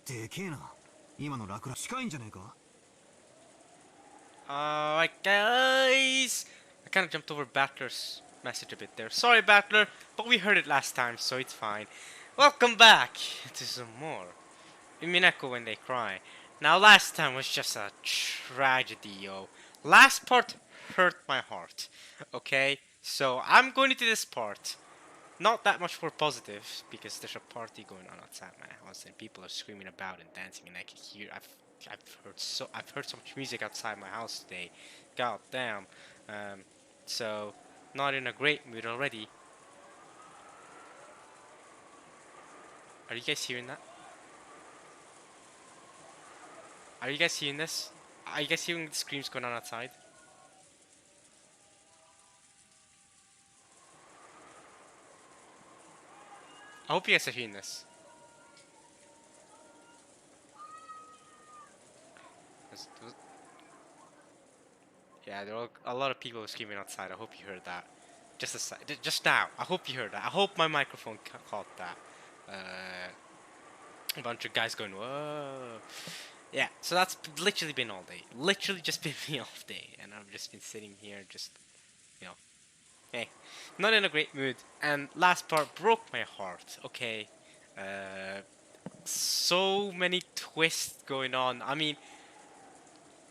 でけえな。今の落雷近いんじゃねえか。 Alright, guys! I kind of jumped over Battler's message a bit there. Sorry, Battler, but we heard it last time, so it's fine. Welcome back to some more Umineko When They Cry. Now, last time was just a tragedy, yo. Last part hurt my heart. Okay, so I'm going into this part. Not that much more positive, because there's a party going on outside my house and people are screaming about and dancing, and I can hear. I've heard so much music outside my house today. God damn. So not in a great mood already. Are you guys hearing that? Are you guys hearing this? Are you guys hearing the screams going on outside? I hope you guys are hearing this. Yeah, there are a lot of people screaming outside. I hope you heard that. Just now. I hope you heard that. I hope my microphone caught that. A bunch of guys going, whoa. Yeah, so that's literally been all day. Literally just been me all day. And I've just been sitting here just, you know, hey, not in a great mood. And last part broke my heart, okay? So many twists going on. I mean,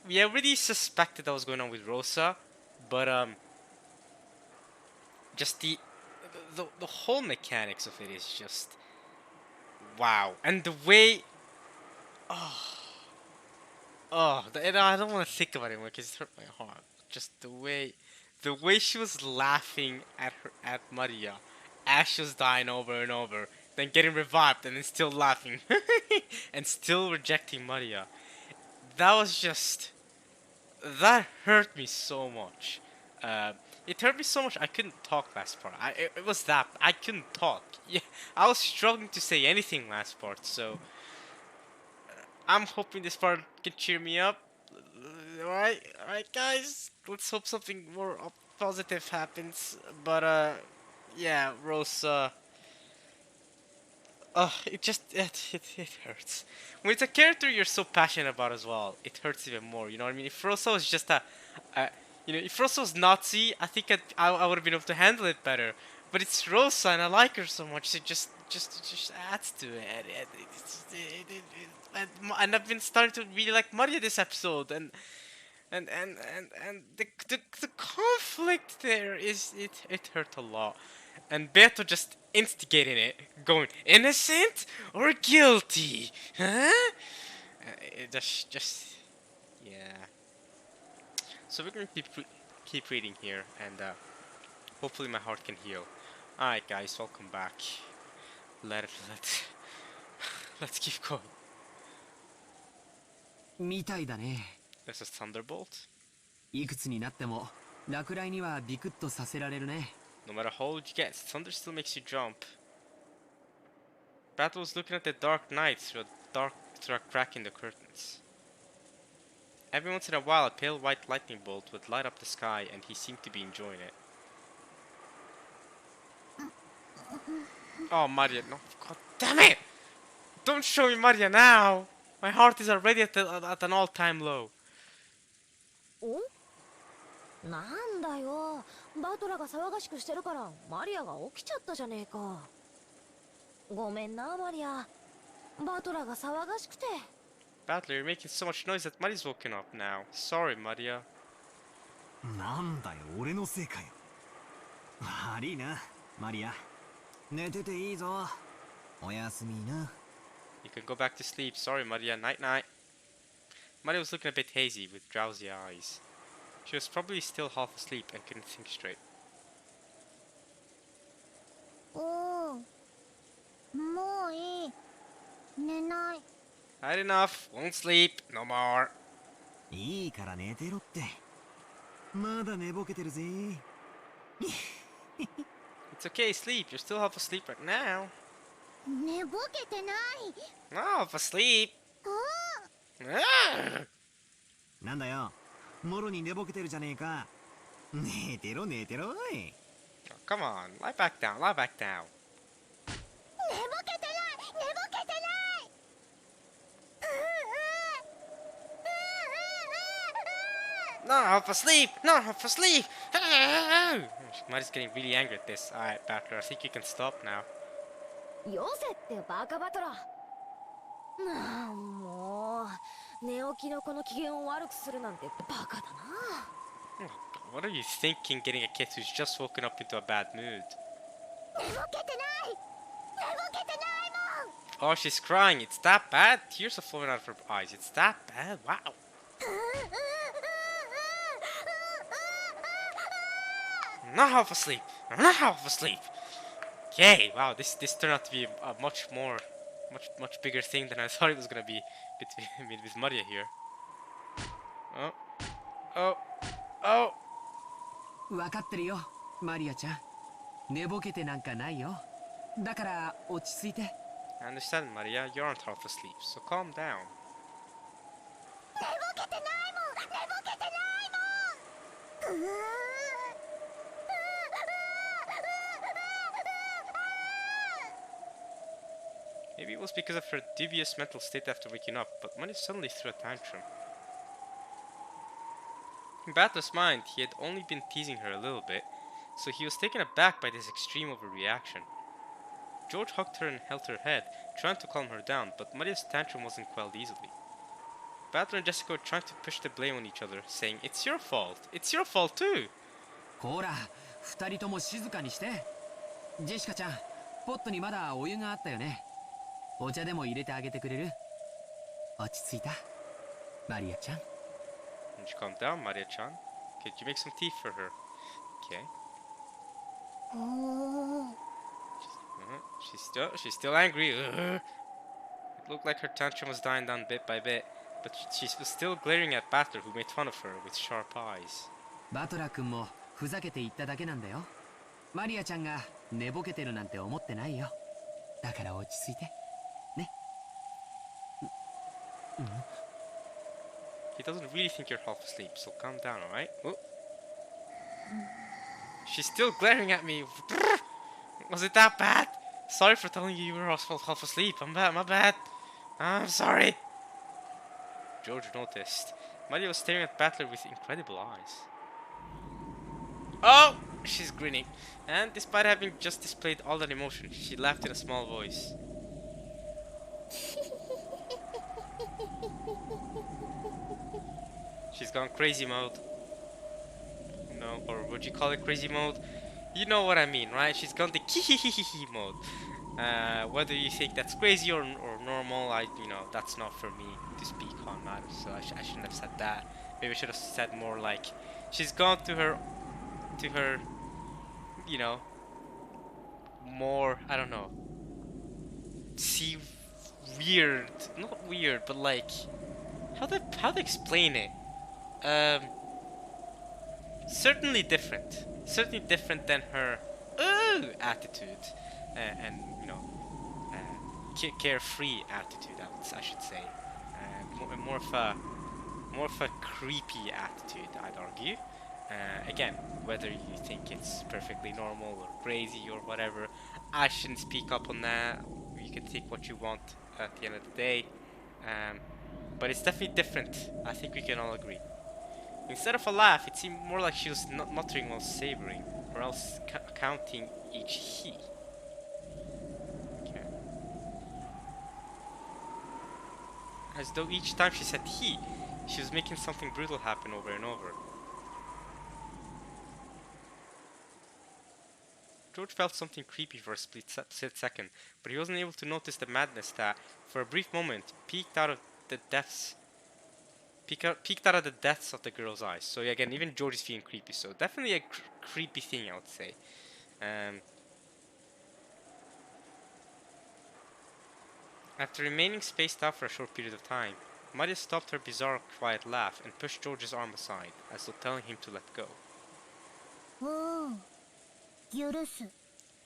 we already suspected that was going on with Rosa, but just the whole mechanics of it is just wow. And the way, and I don't want to think about it anymore because it hurt my heart. Just the way she was laughing at Maria as she was dying over and over, then getting revived and then still laughing and still rejecting Maria. That was just that hurt me so much. It hurt me so much I couldn't talk last part. It was that I couldn't talk. Yeah, I was struggling to say anything last part. So I'm hoping this part can cheer me up. Alright, guys. Let's hope something more positive happens. But yeah, Rosa. It hurts. When it's a character you're so passionate about as well, it hurts even more. You know what I mean? If Rosa was just if Rosa was Nazi, I think I would have been able to handle it better. But it's Rosa, and I like her so much. It just adds to it. And I've been starting to really like Maria this episode, and the conflict there it hurt a lot. And Beto just instigating it, going innocent or guilty, huh? It just yeah. So we're gonna keep reading here, and hopefully my heart can heal. Alright, guys, welcome back. Let's keep going. みたいだね。 This is Thunderbolt. いくつになっても落雷にはビクッとさせられるね。 No matter how old you get, thunder still makes you jump. Battle was looking at the dark night through a crack in the curtains. Every once in a while, a pale white lightning bolt would light up the sky, and he seemed to be enjoying it. Oh, Maria, no, god damn it! Don't show me Maria now! My heart is already at an all-time low. なんだよ、バトラが騒がしくしてるからマリアが起きちゃったじゃねえか。ごめんなマリア、バトラが騒がしくて。Battler, you're making so much noise that Maria's woken up now. Sorry, Maria. なんだよ、俺のせいかよ。悪いな、マリア。寝てていいぞ。おやすみな。You can go back to sleep. Sorry, Maria. Night night. Maria was looking a bit hazy with drowsy eyes. She was probably still half asleep and couldn't think straight. もういい。寝ない。Had enough. Won't sleep. No more. いいから寝てろって。まだ寝ぼけてるぜ。It's okay, sleep. You're still half asleep right now. 寝ぼけてない。Half asleep. なんだよ、もろに寝ぼけてるじゃねえか。寝てろ寝てろい。Oh, come on, lie back down, lie back down. 寝ぼけてない、寝ぼけてない。Not half asleep! Not half asleep! Maria's getting really angry at this. Alright, Battler, I think you can stop now. よせってバカバトラー。なあもう寝起きのこの機嫌を悪くするなんてバカだな。 Oh, God, what are you thinking getting a kid who's just woken up into a bad mood? 寝ぼけてない寝ぼけてないもん。 Oh, she's crying. It's that bad? Tears are flowing out of her eyes. It's that bad? Wow. Not half asleep. Not half asleep. Okay, wow, this turned out to be a much bigger thing than I thought it was gonna be with Maria here. Oh, oh, oh. 分かってるよ、マリアちゃん。寝ぼけてなんかないよ。だから落ち着いて。I understand, Maria. You aren't half asleep, so calm down. 寝ぼけてないもん寝ぼけてないもん。Maybe it was because of her dubious mental state after waking up, but Maria suddenly threw a tantrum. In Battler's mind, he had only been teasing her a little bit, so he was taken aback by this extreme overreaction. George hugged her and held her head, trying to calm her down, but Maria's tantrum wasn't quelled easily. Battler and Jessica were trying to push the blame on each other, saying, "It's your fault! It's your fault too!" ほら、二人とも静かにして。ジェシカちゃん、ポットにまだお湯があったよね。お茶でも入れてあげてくれる？落ち着いた？マリアちゃん。Would you calm down, Maria-chan? Could you make some tea for her? Okay. She's still angry. It looked like her tantrum was dying down bit by bit, but she was still glaring at Battler, who made fun of her with sharp eyes. バトラ君もふざけて言っただけなんだよ。マリアちゃんが寝ぼけてるなんて思ってないよ。だから落ち着いて。ね。He doesn't really think you're half asleep, so calm down, alright? Oh. She's still glaring at me. Was it that bad? Sorry for telling you were half asleep. My bad. I'm sorry. George noticed. Maria was staring at Battler with incredible eyes. Oh! She's grinning. And despite having just displayed all that emotion, she laughed in a small voice. She's gone crazy mode. No, or would you call it crazy mode? You know what I mean, right? She's gone the kihihihihi mode. Whether you think that's crazy or normal, that's not for me to speak on matters. So I shouldn't have said that. Maybe I should have said more like, she's gone to her, more, I don't know. See, weird, not weird, but like, how they explain it? Certainly different than her attitude and carefree attitude. I should say, more of a creepy attitude, I'd argue. Again, whether you think it's perfectly normal or crazy or whatever, I shouldn't speak up on that. You can think what you want at the end of the day, but it's definitely different. I think we can all agree. Instead of a laugh, it seemed more like she was muttering while savoring, or else counting each he. Okay. As though each time she said he, she was making something brutal happen over and over. George felt something creepy for a split second, but he wasn't able to notice the madness that, for a brief moment, peeked out of the depths of the girl's eyes. So again, even George is feeling creepy. So definitely a creepy thing, I would say. After remaining spaced out for a short period of time, Maria stopped her bizarre, quiet laugh and pushed George's arm aside, as though telling him to let go.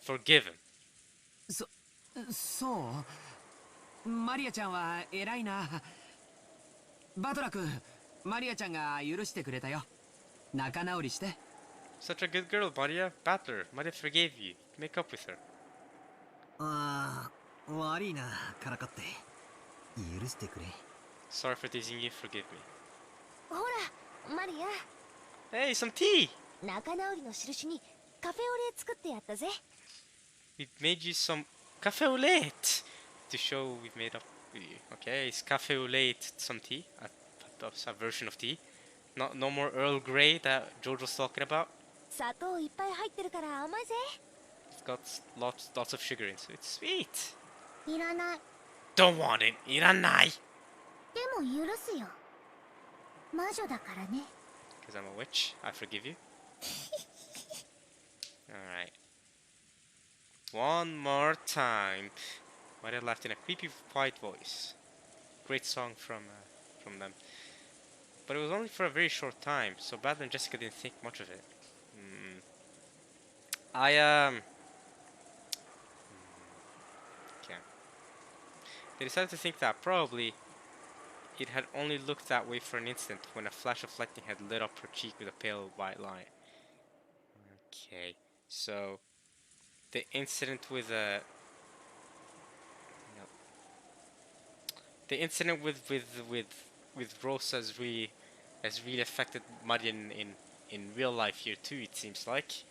Forgive him. そう。マリアちゃんは偉いな。バトラ君、マリアちゃんが許してくれたよ。仲直りして。Such a good girl, Maria. Battler, Maria forgave you. Make up with her. ああ、悪いな、からかって。許してくれ。 Sorry for teasing you. Forgive me. ほらマリア Hey, some tea! 仲直りの印にカフェオレ作ってやったぜ。 We made you some cafe au lait to show we've made up. Okay, it's cafe au lait, some tea, a version of tea. No more Earl Grey that George was talking about. 砂糖いっぱい入ってるから甘いぜ。 It's got lots of sugar in, so it's sweet. いらない。 Don't want it. いらない。でも許すよ。魔女だからね。 Because I'm a witch, I forgive you. Alright. One more time. Maria laughed in a creepy, quiet voice. Great song from them. But it was only for a very short time, so Bradley and Jessica didn't think much of it. Okay. They decided to think that probably it had only looked that way for an instant when a flash of lightning had lit up her cheek with a pale white line. Okay, so the incident with the incident with Rosa has really affected Marian in real life here too. It seems like.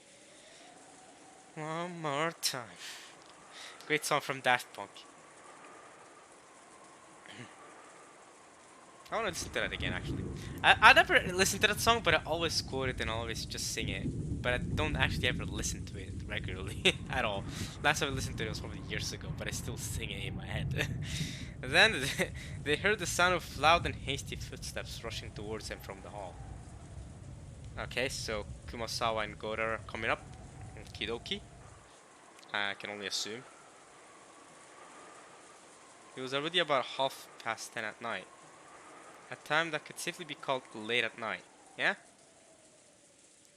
One more time. Great song from Daft Punk. I want to listen to that again, actually. I never listen to that song, but I always quote it and always just sing it. But I don't actually ever listen to it regularly at all. Last time I listened to it was probably years ago, but I still sing it in my head. And then they heard the sound of loud and hasty footsteps rushing towards them from the hall. Okay, so Kumasawa and Gora are coming up. Kidoki. I can only assume. It was already about 10:30 at night. A time that could safely be called late at night, yeah?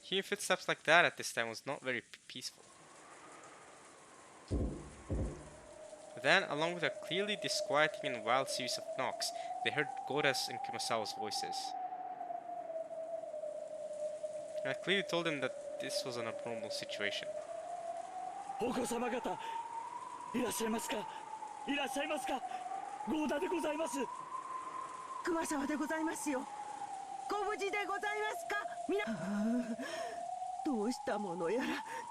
Hearing footsteps like that at this time was not very peaceful. But then, along with a clearly disquieting and wild series of knocks, they heard Gora's and Kumasawa's voices. And I clearly told them that this was an abnormal situation. お子様方いらっしゃいますかいらっしゃいますかゴーダでございます熊沢でございますよ。ご無事でございますか。みな、どうしたものやら、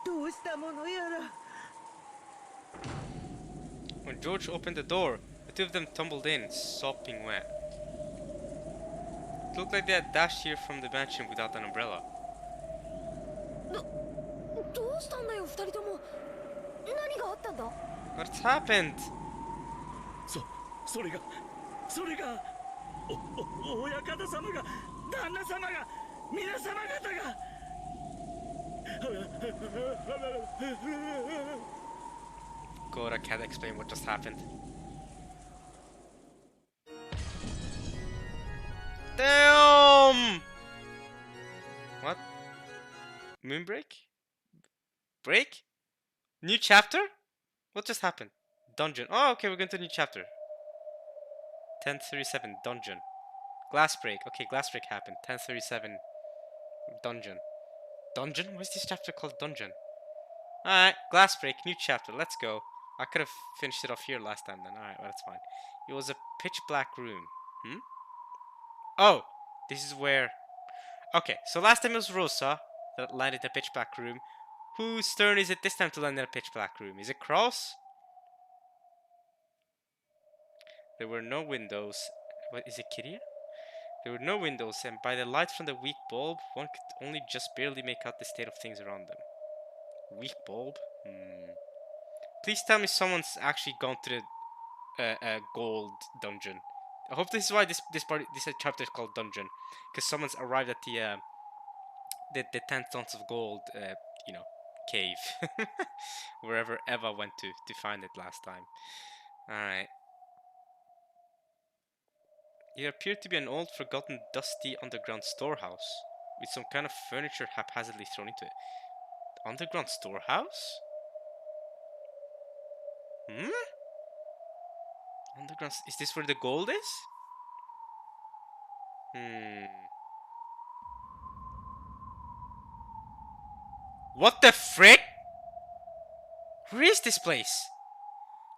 どうしたものやら。 When George opened the door, the two of them tumbled in, sopping wet. It looked like they had dashed here from the mansion without an umbrella. どうしたんだよ二人とも。何があったんだ。 What's happened? それが親方様が旦那様が皆様方が Gora can't explain what just happened. Damn! What? Moonbreak? Break? New chapter? What just happened? Dungeon. Oh, okay, we're going to a new chapter. 1037 dungeon. Glass break. Okay, glass break happened. 1037 dungeon. Dungeon? Why is this chapter called dungeon? Alright, glass break, new chapter. Let's go. I could have finished it off here last time then. Alright, well, that's fine. It was a pitch black room. Oh, this is where... Okay, so last time it was Rosa that landed in a pitch black room. Whose turn is it this time to land in a pitch black room? Is it Cross? There were no windows. What is it, Kiria? There were no windows, and by the light from the weak bulb, one could only just barely make out the state of things around them. Weak bulb? Please tell me someone's actually gone to the gold dungeon. I hope this is why this chapter is called dungeon, because someone's arrived at the 10 tons of gold, cave, wherever Eva went to find it last time. All right. It appeared to be an old, forgotten, dusty underground storehouse with some kind of furniture haphazardly thrown into it. Underground storehouse? Underground. Is this where the gold is? What the frick? Where is this place?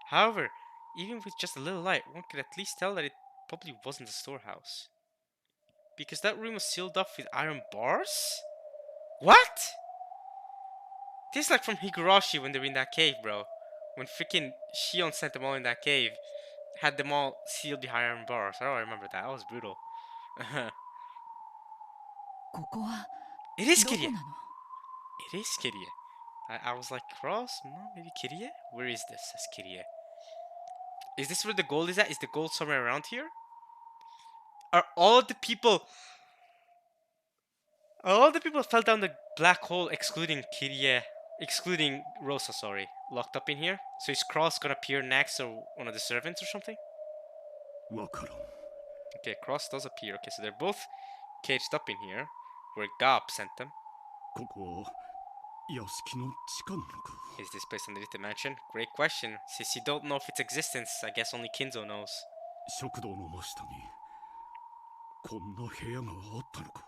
However, even with just a little light, one could at least tell that it probably wasn't a storehouse. Because that room was sealed off with iron bars? What? This is like from Higurashi when they were in that cave, bro. When freaking Shion sent them all in that cave, had them all sealed behind iron bars. I don't remember that. That was brutal. ここは It is どこ Kirie. なの？ It is Kirie. I was like, Cross? No, maybe Kirie? Where is this? That's Kirie. Is this where the gold is at? Is the gold somewhere around here? Are all the people... All the people fell down the black hole, excluding Kirie, excluding Rosa, sorry, locked up in here? So is Cross gonna appear next, or one of the servants or something? わからん。 Okay, Cross does appear. Okay, so they're both caged up in here, where Gop sent them. ここは屋敷の地下なのか。 Is this place underneath the mansion? Great question. Since you don't know of its existence, I guess only Kinzo knows. 食堂の真下にこんな部屋があったのか。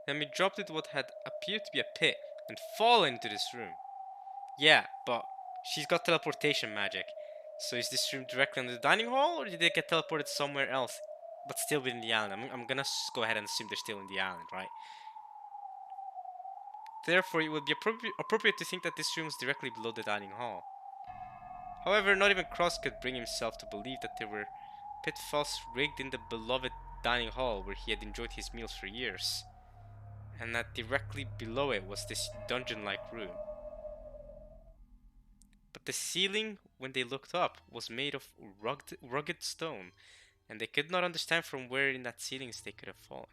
Then we dropped into what had appeared to be a pit and fallen into this room. Yeah, but she's got teleportation magic. So is this room directly under the dining hall, or did they get teleported somewhere else, but still within the island? I'm gonna go ahead and assume they're still in the island, right? Therefore, it would be appropriate to think that this room was directly below the dining hall. However, not even Cross could bring himself to believe that there were pitfalls rigged in the beloved dining hall where he had enjoyed his meals for years, and that directly below it was this dungeon-like room. But the ceiling, when they looked up, was made of rugged stone, and they could not understand from where in that ceiling they could have fallen.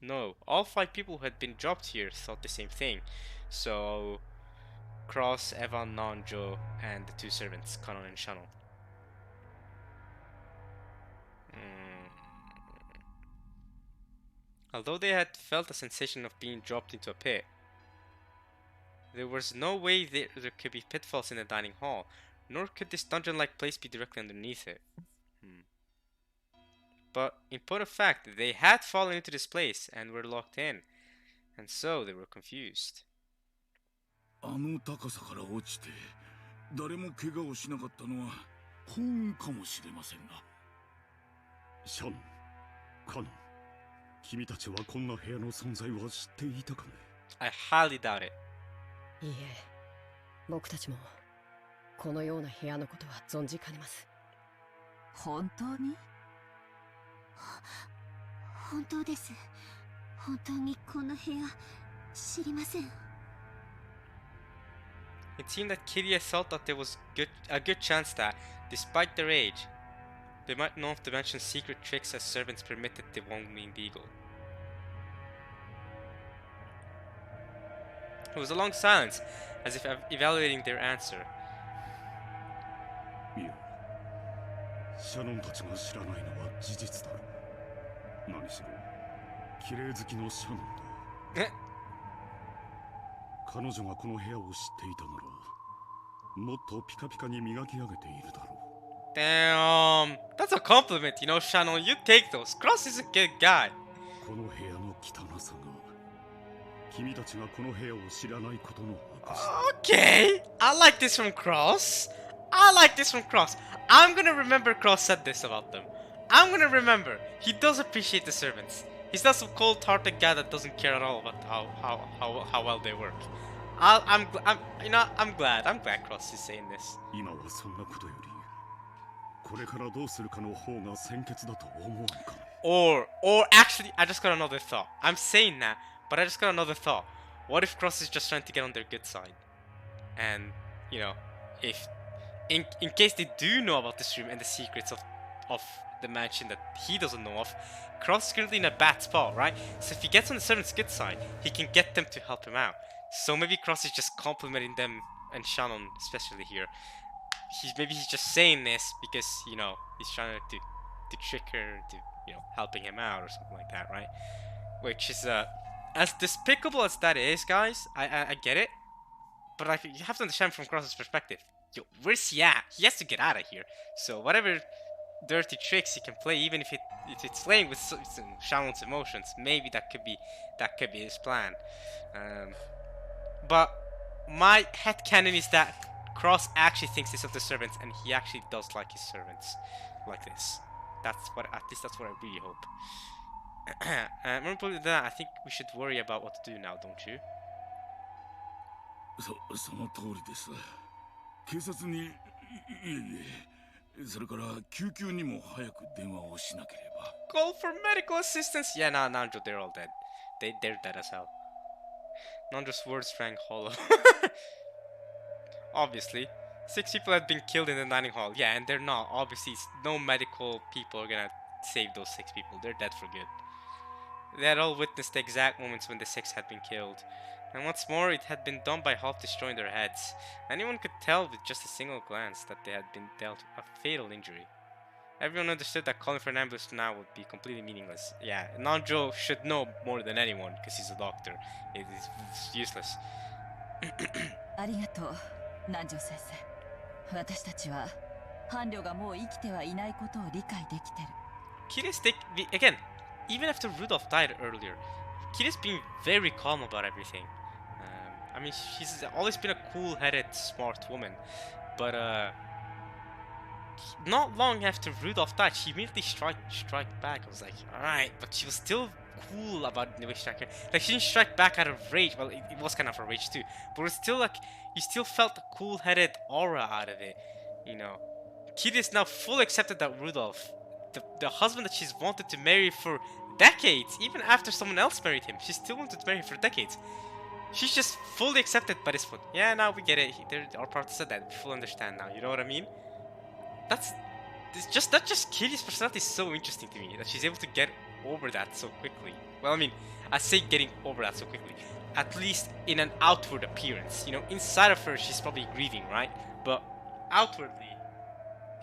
No, all 5 people who had been dropped here thought the same thing. So, Cross, Evan, Nanjo, and the 2 servants, Kanon and Shannon. Although they had felt a sensation of being dropped into a pit, there was no way there could be pitfalls in the dining hall, nor could this dungeon-like place be directly underneath it. But in point of fact, they had fallen into this place and were locked in, and so they were confused. あの高さから落ちて誰も怪我をしなかったのは幸運かもしれませんな。シャン、カノン、君たちはこんな部屋の存在は知っていたかね。 I highly doubt it. いいえ、僕たちもこのような部屋のことは存じかねます。本当に？本当です。本当にこんな部屋知りません。 It seemed that Kirie thought that there was a good chance that, despite their age, they might know of the mansion's secret tricks as servants permitted the one-winged eagle. It was a long silence, as if evaluating their answer. いや、シャノンたちが知らないのは事実だろう。何しろ、綺麗好きのシャノンだ。彼女がこの部屋を知っていたなら、もっとピカピカに磨き上げているだろう。 Damn, that's a compliment, you know, Shannon. You take those. Cross is a good guy. この部屋の汚さが、君たちがこの部屋を知らないことの証だ。 Okay, I like this from Cross. I like this from Cross. I'm gonna remember Cross said this about them. I'm gonna remember. He does appreciate the servants. He's not some cold-hearted guy that doesn't care at all about how well they work. I'm glad. I'm glad Cross is saying this. 今はそんなことより、これからどうするかの方が先決だと思わんかね。 Or actually, I just got another thought. I'm saying that, but I just got another thought. What if Cross is just trying to get on their good side? And, you know, if in case they do know about this room and the secrets of the mansion that he doesn't know of, Cross is currently in a bad spot, right? So if he gets on the servant's good side, he can get them to help him out. So maybe Cross is just complimenting them, and Shannon especially here. Maybe he's just saying this because, you know, he's trying to trick her into, you know, helping him out or something like that, right? Which is as despicable as that is, guys. I get it, but like, you have to understand from Cross's perspective. Yo, where's he at? He has to get out of here. So whatever dirty tricks he can play, even if it's playing with Shannon's emotions, maybe that could be his plan. But my headcanon is that Cross actually thinks this of the servants, and he actually does like his servants like this. At least that's what I really hope. More importantly than that, I think we should worry about what to do now, don't you? その通りです。警察にいえそれから救急にも早く電話をしなければ。Call for medical assistance. Yeah, nah, Nanjo, they're all dead. They're dead as hell. Nanjo's words rang hollow. Obviously, 6 people had been killed in the dining hall. Yeah, and they're not. Obviously, no medical people are gonna save those 6 people. They're dead for good. They had all witnessed the exact moments when the 6 had been killed. And what's more, it had been done by half destroying their heads. Anyone could tell with just a single glance that they had been dealt a fatal injury. Everyone understood that calling for an ambulance now would be completely meaningless. Yeah, Nanjo should know more than anyone because he's a doctor. It's useless. ありがとう、南條先生。私たちは伴侶がもう生きてはいないことを理解できてる。Kira's again, even after Rudolph died earlier, Kira's being very calm about everything. I mean, she's always been a cool-headed, smart woman, but not long after Rudolph died, she immediately strike back. I was like, alright, but she was still cool about the way she struck her. Like, she didn't strike back out of rage. Well, it was kind of a rage too, but it was still like, you still felt the cool-headed aura out of it, you know. Kira's now fully accepted that Rudolph, the husband that she's wanted to marry for decades, even after someone else married him, she still wanted to marry him for decades. She's just fully accepted by this point. Yeah, now we get it. Our party said that. We fully understand now. You know what I mean? That's just Kiri's personality is so interesting to me that she's able to get over that so quickly. Well, I mean, I say getting over that so quickly. At least in an outward appearance. You know, inside of her, she's probably grieving, right? But outwardly,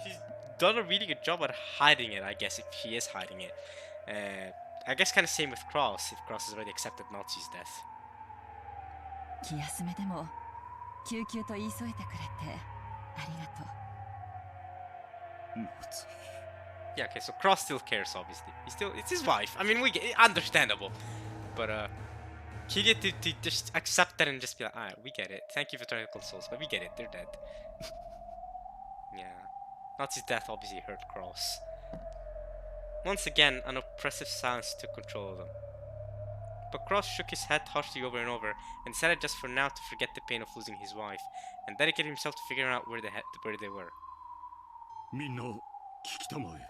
she's done a really good job at hiding it, I guess, if she is hiding it. I guess kind of same with Cross, if Cross has already accepted Nazi's death. 気休めでも救急と言い添えてくれてありがとう。Yeah, okay, so Cross still cares, obviously. It's his wife. I mean, understandable. But, Kiria to just accept that and just be like, alright, we get it. Thank you for trying to console us, but we get it, they're dead. Yeah. Nazi's death obviously hurt Cross. Once again, an oppressive silence took control of them. But Cross shook his head harshly over and over, and decided just for now to forget the pain of losing his wife, and dedicate himself to figuring out where they were. みんな聞きたまえ。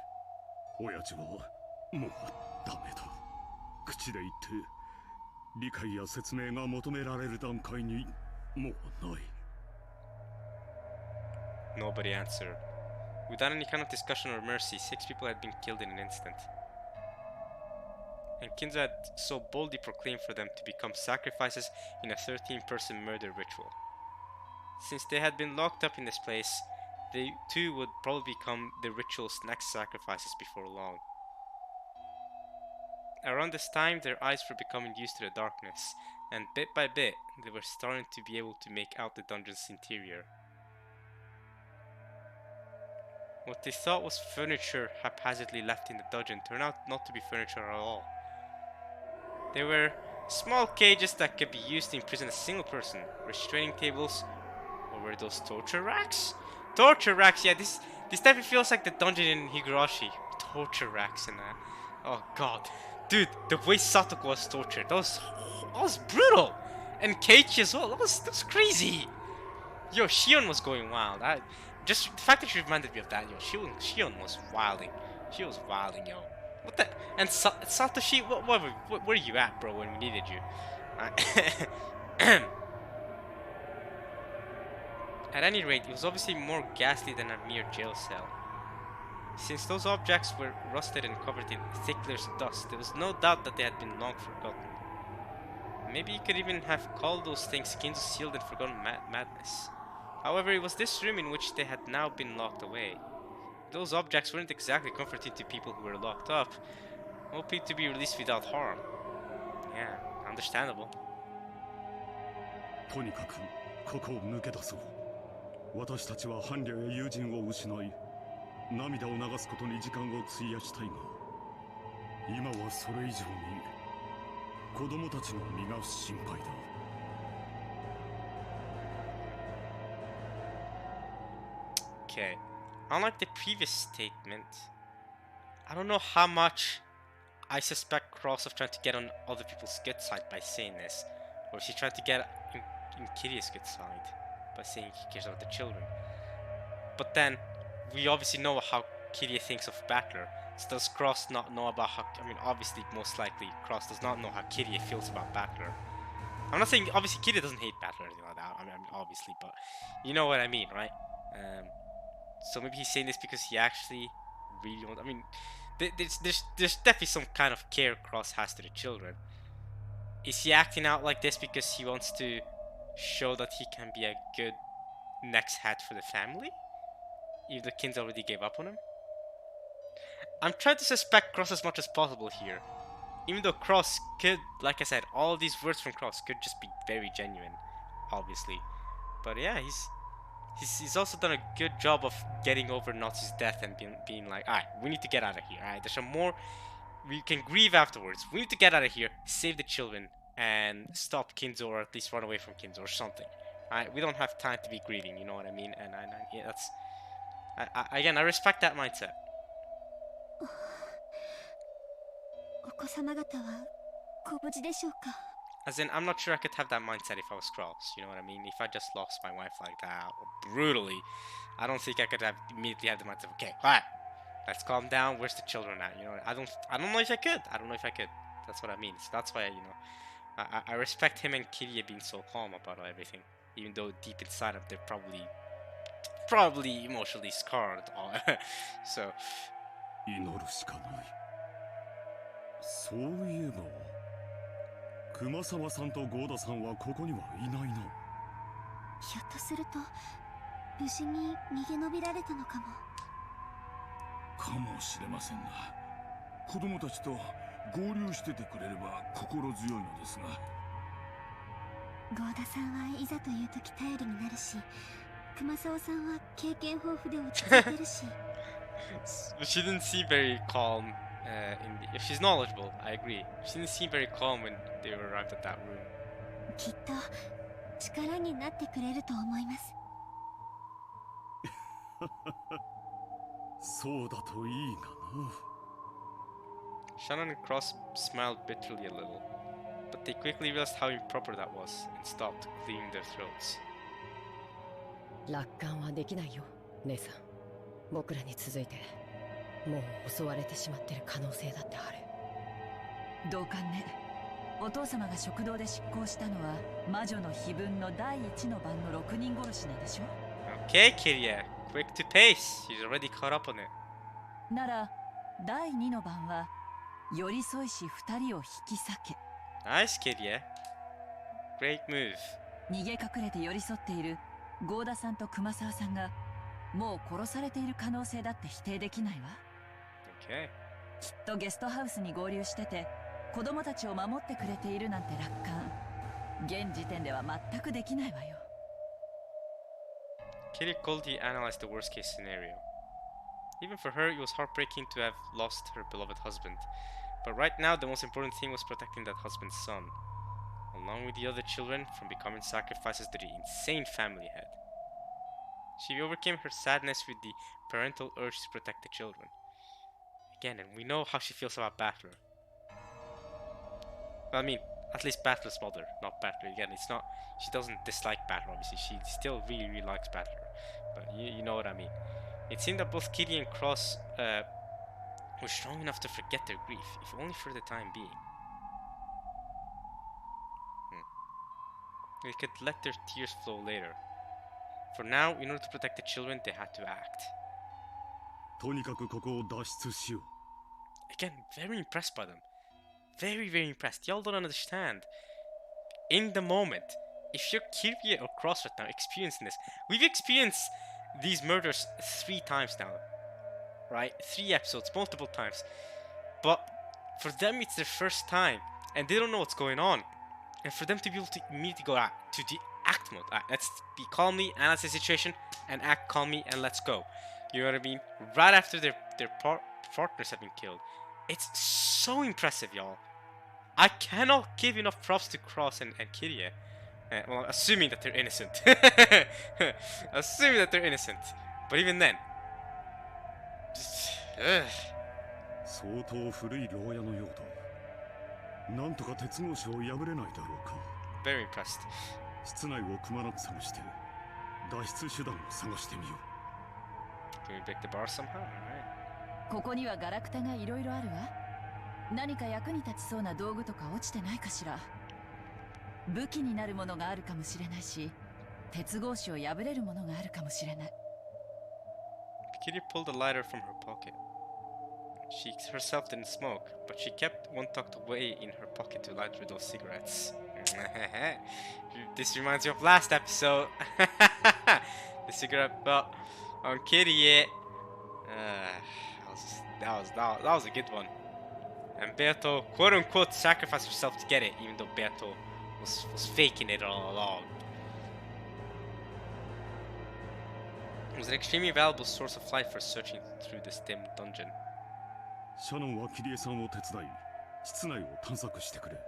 親父はもうダメだ。口で言って理解や説明が求められる段階にもうない。Nobody answered. Without any kind of discussion or mercy, 6 people had been killed in an instant. And Kinzo had so boldly proclaimed for them to become sacrifices in a 13-person murder ritual. Since they had been locked up in this place, they too would probably become the ritual's next sacrifices before long. Around this time, their eyes were becoming used to the darkness, and bit by bit, they were starting to be able to make out the dungeon's interior. What they thought was furniture haphazardly left in the dungeon turned out not to be furniture at all. They were small cages that could be used to imprison a single person, restraining tables, or were those torture racks? Torture racks, yeah, this definitely feels like the dungeon in Higurashi. Torture racks and that. Oh god. Dude, the way Satoko was tortured, that was brutal! And Keiichi as well, that was crazy! Yo, Shion was going wild. Just the fact that you reminded me of that, yo, Shion was wilding. She was wilding, yo. What the? And Satoshi, where were you at, bro, when we needed you? At any rate, it was obviously more ghastly than a mere jail cell. Since those objects were rusted and covered in thick layers of dust, there was no doubt that they had been long forgotten. Maybe you could even have called those things Kinzo's sealed and forgotten madness. However, it was this room in which they had now been locked away. Those objects weren't exactly comforting to people who were locked up, hoping to be released without harm. Yeah, understandable. とにかくここを抜け出そう。私たちは伴侶や友人を失い、涙を流すことに時間を費やしたいが、今はそれ以上に子供たちの身が心配だ。Okay. Unlike the previous statement, I don't know how much I suspect Cross of trying to get on other people's good side by saying this, or is he trying to get in Kirya's good side by saying he cares about the children. But then, we obviously know how Kirya thinks of Battler. So does Cross not know about how... I mean, obviously, most likely, Cross does not know how Kirya feels about Battler. I'm not saying, obviously, Kirya doesn't hate Battler or anything like that. I mean, obviously, but you know what I mean, right? So maybe he's saying this because he actually really wants... I mean, there's definitely some kind of care Cross has to the children. Is he acting out like this because he wants to show that he can be a good next head for the family? Even though Kins already gave up on him? I'm trying to suspect Cross as much as possible here. Even though Cross could, like I said, all these words from Cross could just be very genuine, obviously. But yeah, he's also done a good job of getting over Natsu's death and being like, alright, we need to get out of here, alright? There's some more, we can grieve afterwards. We need to get out of here, save the children, and stop Kinzo, or at least run away from Kinzo or something. Alright, we don't have time to be grieving, you know what I mean? And yeah, that's... again, I respect that mindset. お子様方はご無事でしょうか? As in, I'm not sure I could have that mindset if I was Cross, you know what I mean? If I just lost my wife like that, brutally, I don't think I could immediately have the mindset, okay, alright, let's calm down, where's the children at, you know? I don't know if I could, that's what I mean. So that's why, you know, I respect him and Kirya being so calm about everything, even though deep inside of they're probably emotionally scarred. So 祈るしかない。そういえば熊沢さんと郷田さんはここにはいないな。ひょっとすると無事に逃げ延びられたのかも。かもしれませんな。子供たちと合流しててくれれば心強いのですが。郷田さんはいざという時頼りになるし、熊沢さんは経験豊富で落ち着いてるし。She didn't seem very calm. She's knowledgeable, I agree. She didn't seem very calm when they arrived at that room. きっと力になってくれると思います。そうだといいがな。Shannon and Cross smiled bitterly a little, but they quickly realized how improper that was and stopped clearing their throats. 楽観はできないよ、姉さん。僕らに続いてもう襲われてしまってる可能性だってある。同感ね。お父様が食堂で執行したのは魔女の碑文の第1の番の6人殺しなんでしょ。 Okay, Kirya, quick to pace. She's already caught up on it. なら第2の番は寄り添いし2人を引き裂け。 Nice, Kirya. Great move. 逃げ隠れて寄り添っている郷田さんと熊沢さんがもう殺されている可能性だって否定できないわ。 Okay. きっとゲストハウスに合流してて子供たちを守ってくれているなんて楽観、現時点では全くできないわよ。 Kirya coldly analyzed the worst case scenario. Even for her, it was heartbreaking to have lost her beloved husband. But right now, the most important thing was protecting that husband's son, along with the other children from becoming sacrifices to the insane family had. She overcame her sadness with the parental urge to protect the children. Again, and we know how she feels about Battler. Well, I mean, at least Battler's mother, not Battler. Again, it's not... She doesn't dislike Battler, obviously. She still really likes Battler. But you know what I mean. It seemed that both Kitty and Cross were strong enough to forget their grief, if only for the time being. They could let their tears flow later. For now, in order to protect the children, they had to act. とにかくここを脱出しよう。 Again, very impressed by them. Very, very impressed. Y'all don't understand. In the moment, if you're Kirya or Cross right now experiencing this, we've experienced these murders 3 times now. Right? 3 episodes, multiple times. But for them, it's their first time. And they don't know what's going on. And for them to be able to immediately go out to the act mode. Let's be calmly, analyze the situation, and act calmly, and let's go. You know what I mean? Right after their partners have been killed. It's so impressive, y'all. I cannot give enough props to Cross and Kirya. Well, assuming that they're innocent. Assuming that they're innocent. But even then. 相当古い牢屋のようだ。なんとか鉄格子を破れないだろうか。 Very impressed. 室内をくまなく探して脱出手段を探してみよう。 Can we break the bar somehow? Alright. ここにはガラクタがいろいろあるわ。何か役に立ちそうな道具とか落ちてないかしら。武器になるものがあるかもしれないし、鉄格子を破れるものがあるかもしれない。Kitty pulled a lighter from her pocket. She herself didn't smoke, but she kept one tucked away in her pocket to light through those cigarettes. This reminds me of last episode. The cigarette butt on Kitty. Yeah. That was a good one. And Beto, quote unquote, sacrificed herself to get it, even though Beto was faking it all along. It was an extremely valuable source of light for searching through this dim dungeon. シャノンはキリエさんを手伝い、室内を探索してくれ。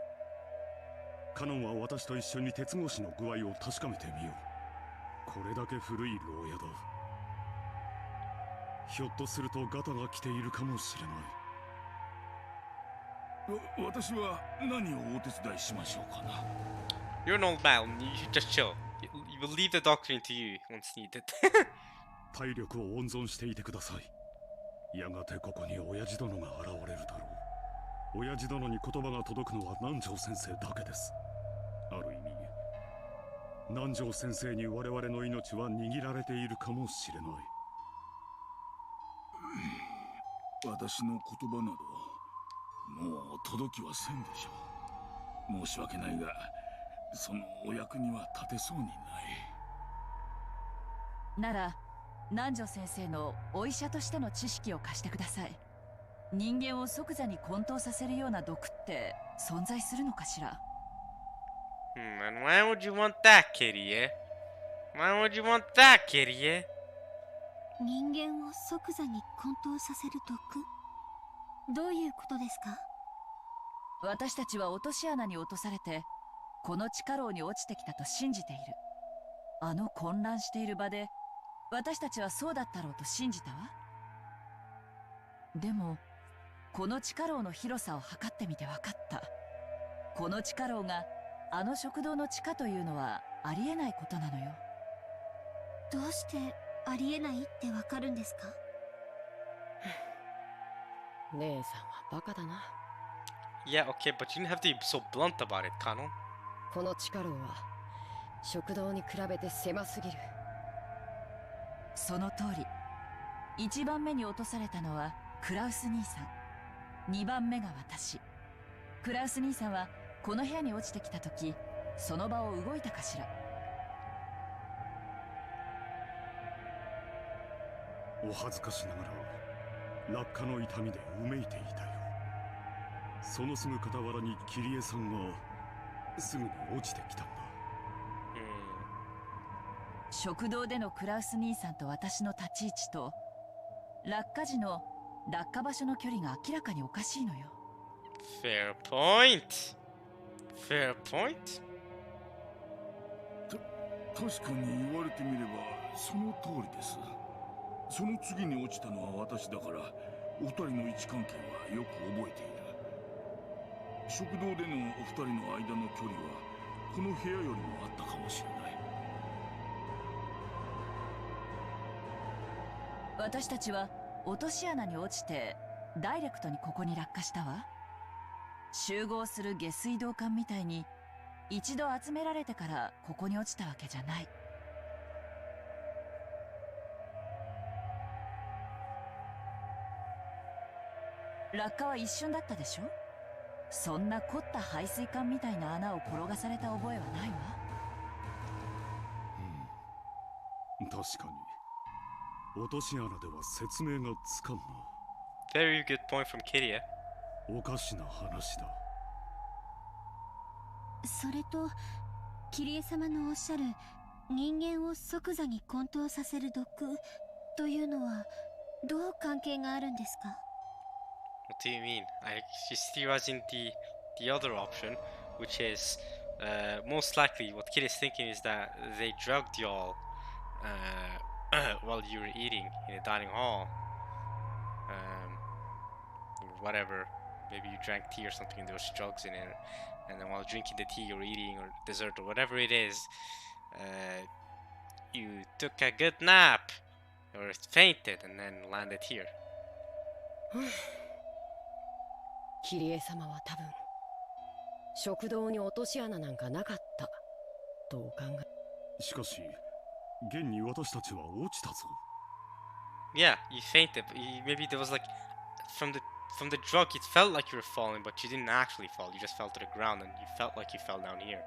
カノンは私と一緒に鉄格子の具合を確かめてみよう。これだけ古い牢屋だ。ひょっとするとガタが来ているかもしれない。私は何をお手伝いしましょうかな。 You're an old man, you should just chill. You will leave the doctrine to you once needed. 体力を温存していてください。やがてここに親父殿が現れるだろう。親父殿に言葉が届くのは南條先生だけです。ある意味、南條先生に我々の命は握られているかもしれない。私の言葉などもう届きはせんでしょう。申し訳ないが、そのお役には立てそうにない。なら南條先生のお医者としての知識を貸してください。人間を即座に混沌させるような毒って存在するのかしら。And why would you want that, Kitty? Yeah? Why would you want that, Kitty? Yeah? 人間を即座に混沌させる毒？どういうことですか？私たちは落とし穴に落とされてこの地下牢に落ちてきたと信じている。あの混乱している場で私たちはそうだったろうと信じたわ。でもこの地下牢の広さを測ってみて分かった。この地下牢があの食堂の地下というのはありえないことなのよ。どうしてありえないってわかるんですか？姉さんはバカだな。 Yeah, okay, but you didn't have to be so blunt about it, Kano. この地下牢は食堂に比べて狭すぎる。その通り。1番目に落とされたのはクラウス兄さん、2番目が私。クラウス兄さんはこの部屋に落ちてきた時その場を動いたかしら。お恥ずかしながら落下の痛みでうめいていたよ。そのすぐ傍らにキリエさんがすぐに落ちてきたんだ。食堂でのクラウス兄さんと私の立ち位置と落下時の落下場所の距離が明らかにおかしいのよ。 Fair point. Fair point. 確かに言われてみればその通りです。その次に落ちたのは私だから、お二人の位置関係はよく覚えている。食堂でのお二人の間の距離はこの部屋よりもあったかもしれない。私たちは落とし穴に落ちてダイレクトにここに落下したわ。集合する下水道管みたいに一度集められてからここに落ちたわけじゃない。落下は一瞬だったでしょ。そんな凝った排水管みたいな穴を転がされた覚えはないわ。確かに落とし穴では説明がつかんな。 Very good point from Kiria. おかしな話だ。それとキリエ様のおっしゃる人間を即座に混沌させる毒というのはどう関係があるんですか？ What do you mean? She's theorizing the other option, which is most likely what Kid is thinking is that they drugged y'all while you were eating in the dining hall. whatever. Maybe you drank tea or something and there was drugs in it. And then while drinking the tea or eating or dessert or whatever it is, you took a good nap or fainted and then landed here. キリエ様は多分食堂に落とし穴なんかなかったとお考え。しかし現に私たちは落ちたぞ。 Yeah, you fainted. But maybe there was like from the drug, it felt like you were falling, but you didn't actually fall. You just fell to the ground, and you felt like you fell down here.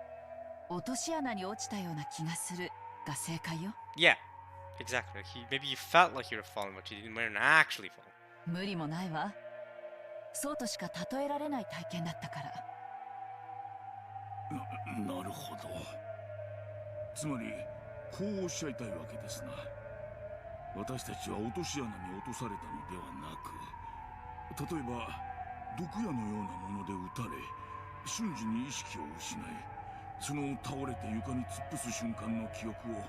落とし穴に落ちたような気がするが正解よ。 Yeah, exactly. Maybe you felt like you were falling, but you didn't actually fall. 無理もないわ。そうとしか例えられない体験だったから。なるほど。つまりこうおっしゃいたいわけですな。私たちは落とし穴に落とされたのではなく、例えば毒矢のようなもので撃たれ瞬時に意識を失い、その倒れて床に突っ伏す瞬間の記憶を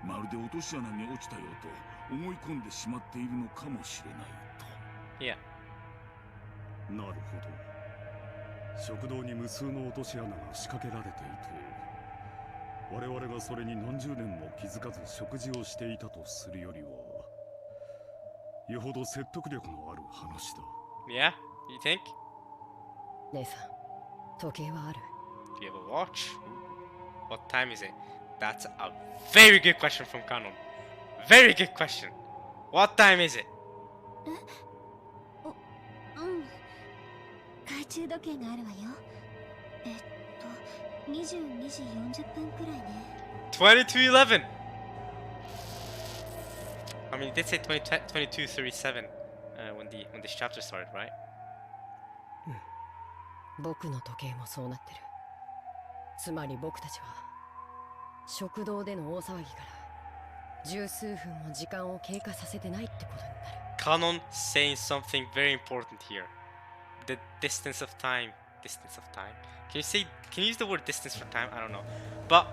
まるで落とし穴に落ちたよと思い込んでしまっているのかもしれないと。Yeah. なるほど。食堂に無数の落とし穴が仕掛けられていて、我々がそれに何十年も気づかず食事をしていたとするよりは、よほど説得力のある話だ。Yeah, you think? 姉さん、時計はある？ Do you have a watch? What time is it? That's a very good question from Canon. Very good question. What time is it? 懐中時計があるわよ。22時40分くらいね。22:11. I mean, it did say 22:37 when this chapter started, right? 僕の時計もそうなってる。つまり僕たちは食堂での大騒ぎから十数分も時間を経過させてないってことになる。 Canon saying something very important here. The distance of time. Distance of time. Can you use the word distance for time? I don't know. But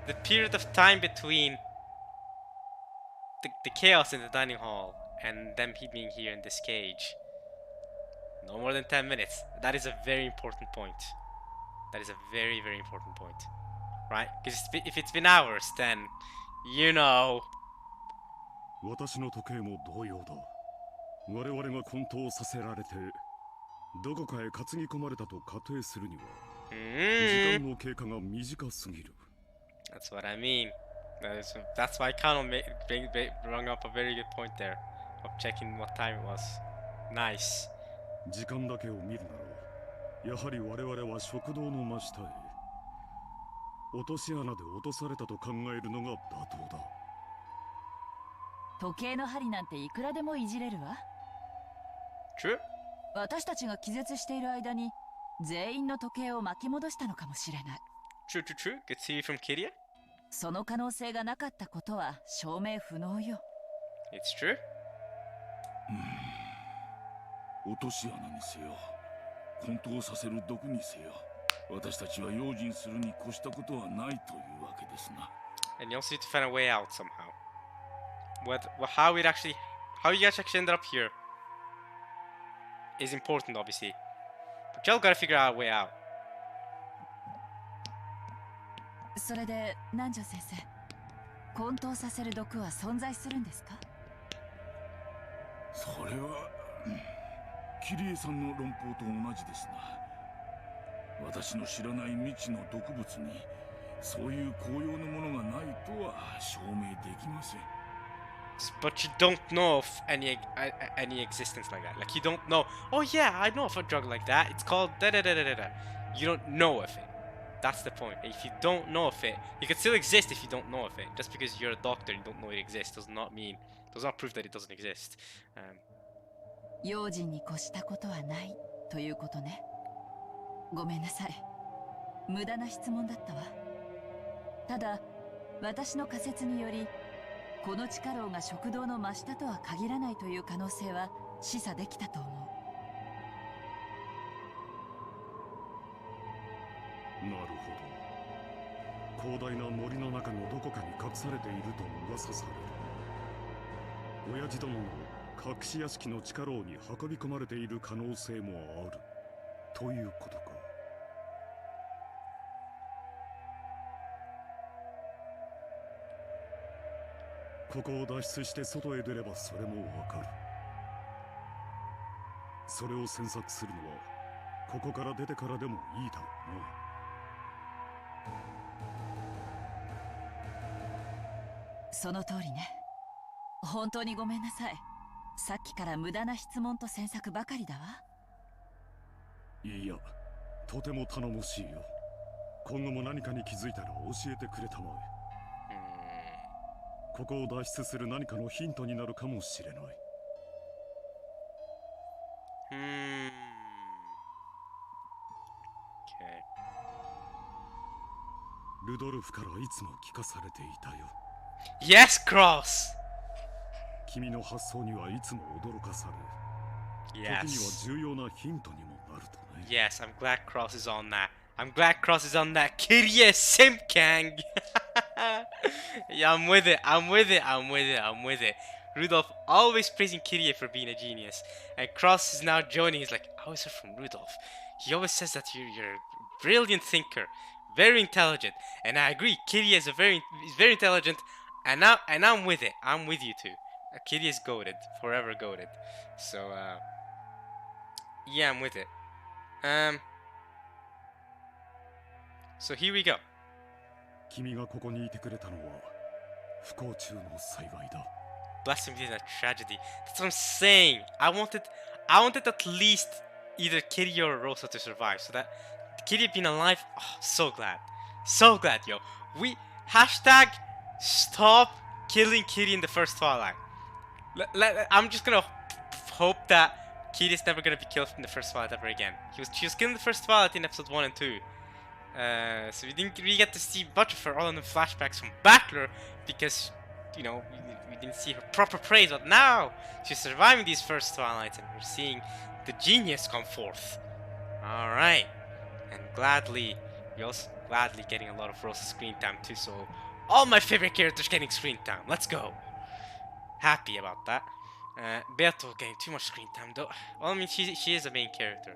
the period of time between the chaos in the dining hall and them being here in this cage, no more than 10 minutes. That is a very important point. That is a very, very important point. Right? Because if it's been hours, then, you know. 私の時計も同様だ。我々が混沌させられてどこかへ担ぎ込まれたと仮定するには、時間の経過が短すぎる。 That's what I mean. That's why Canon brought up a very good point there of checking what time it was. Nice. 時間だけを見るなら、やはり我々は食堂の真下へ落とし穴で落とされたと考えるのが妥当だ。時計の針なんていくらでもいじれるわ。 True. 私たちが気絶している間に全員の時計を巻き戻したのかもしれない。 True. Good to see you from Kiria. その可能性がなかったことは証明不能よ。 It's true. 落とし穴にせよ、混沌させる毒にせよ、私たちは用心するに越したことはないというわけですな。 And you also need to find a way out somehow. How you guys actually ended up here is important, obviously. But y'all gotta figure out a way out. それで南條先生、混沌させる毒は存在するんですか？それはキリエさんの論法と同じですな。私の知らない未知の毒物にそういう効用のものがないとは証明できません。 But you don't know of any existence like that. Like you don't know. Oh yeah, I know of a drug like that. It's called da da da da da da. You don't know of it. That's the point. If you don't know of it, it can still exist if you don't know of it. Just because you're a doctor and you don't know it exists does not prove that it doesn't exist. 用心に越したことはないということね。ごめんなさい。無駄な質問だったわ。ただ、私の仮説により、この地下牢が食堂の真下とは限らないという可能性は示唆できたと思なるほど。広大な森の中のどこかに隠されていると噂される。親父殿の隠し屋敷の地下牢に運び込まれている可能性もあるということか。ここを脱出して外へ出ればそれもわかる。それを詮索するのはここから出てからでもいいだろうな。その通りね。本当にごめんなさい。さっきから無駄な質問と詮索ばかりだわ。いや、とても頼もしいよ。今後も何かに気づいたら教えてくれたまえ。ここを脱出する何かのヒントになるかもしれない。ルドルフからいつも聞かされていたよ。Yes, Cross! 君の発想にはいつも驚かされ、時には Yes. 重要なヒントにもなるとね。Yes, I'm glad Cross is on that. I'm glad Cross is on that. Kirye Simkang! Yeah, I'm with it. I'm with it. I'm with it. I'm with it. Rudolph always praising Kirye for being a genius. And Cross is now joining. He's like, I was from Rudolph. He always says that you're a brilliant thinker. Very intelligent. And I agree. Kirye is very intelligent. And I'm with it. I'm with you too. Kirye is goated. Forever goated. So, yeah, I'm with it. So here we go. 君がここにいてくれたのは不幸中の幸いだ。 Blessing is a tragedy. That's what I'm saying. I wanted at least either Kitty or Rosa to survive, so that Kitty being alive. Oh, so glad, yo. We hashtag stop killing Kitty in the first Twilight. I'm just gonna hope that Kitty's never gonna be killed in the first Twilight ever again. She was killed in the first Twilight in episode 1 and 2. So we didn't really get to see much of her other than flashbacks from Battler because, you know, we didn't see her proper praise. But now she's surviving these first Twilights and we're seeing the genius come forth. Alright. And we're also gladly getting a lot of Rosa screen time too. So all my favorite characters getting screen time. Let's go. Happy about that. Beato getting too much screen time though. Well, I mean, she is a main character.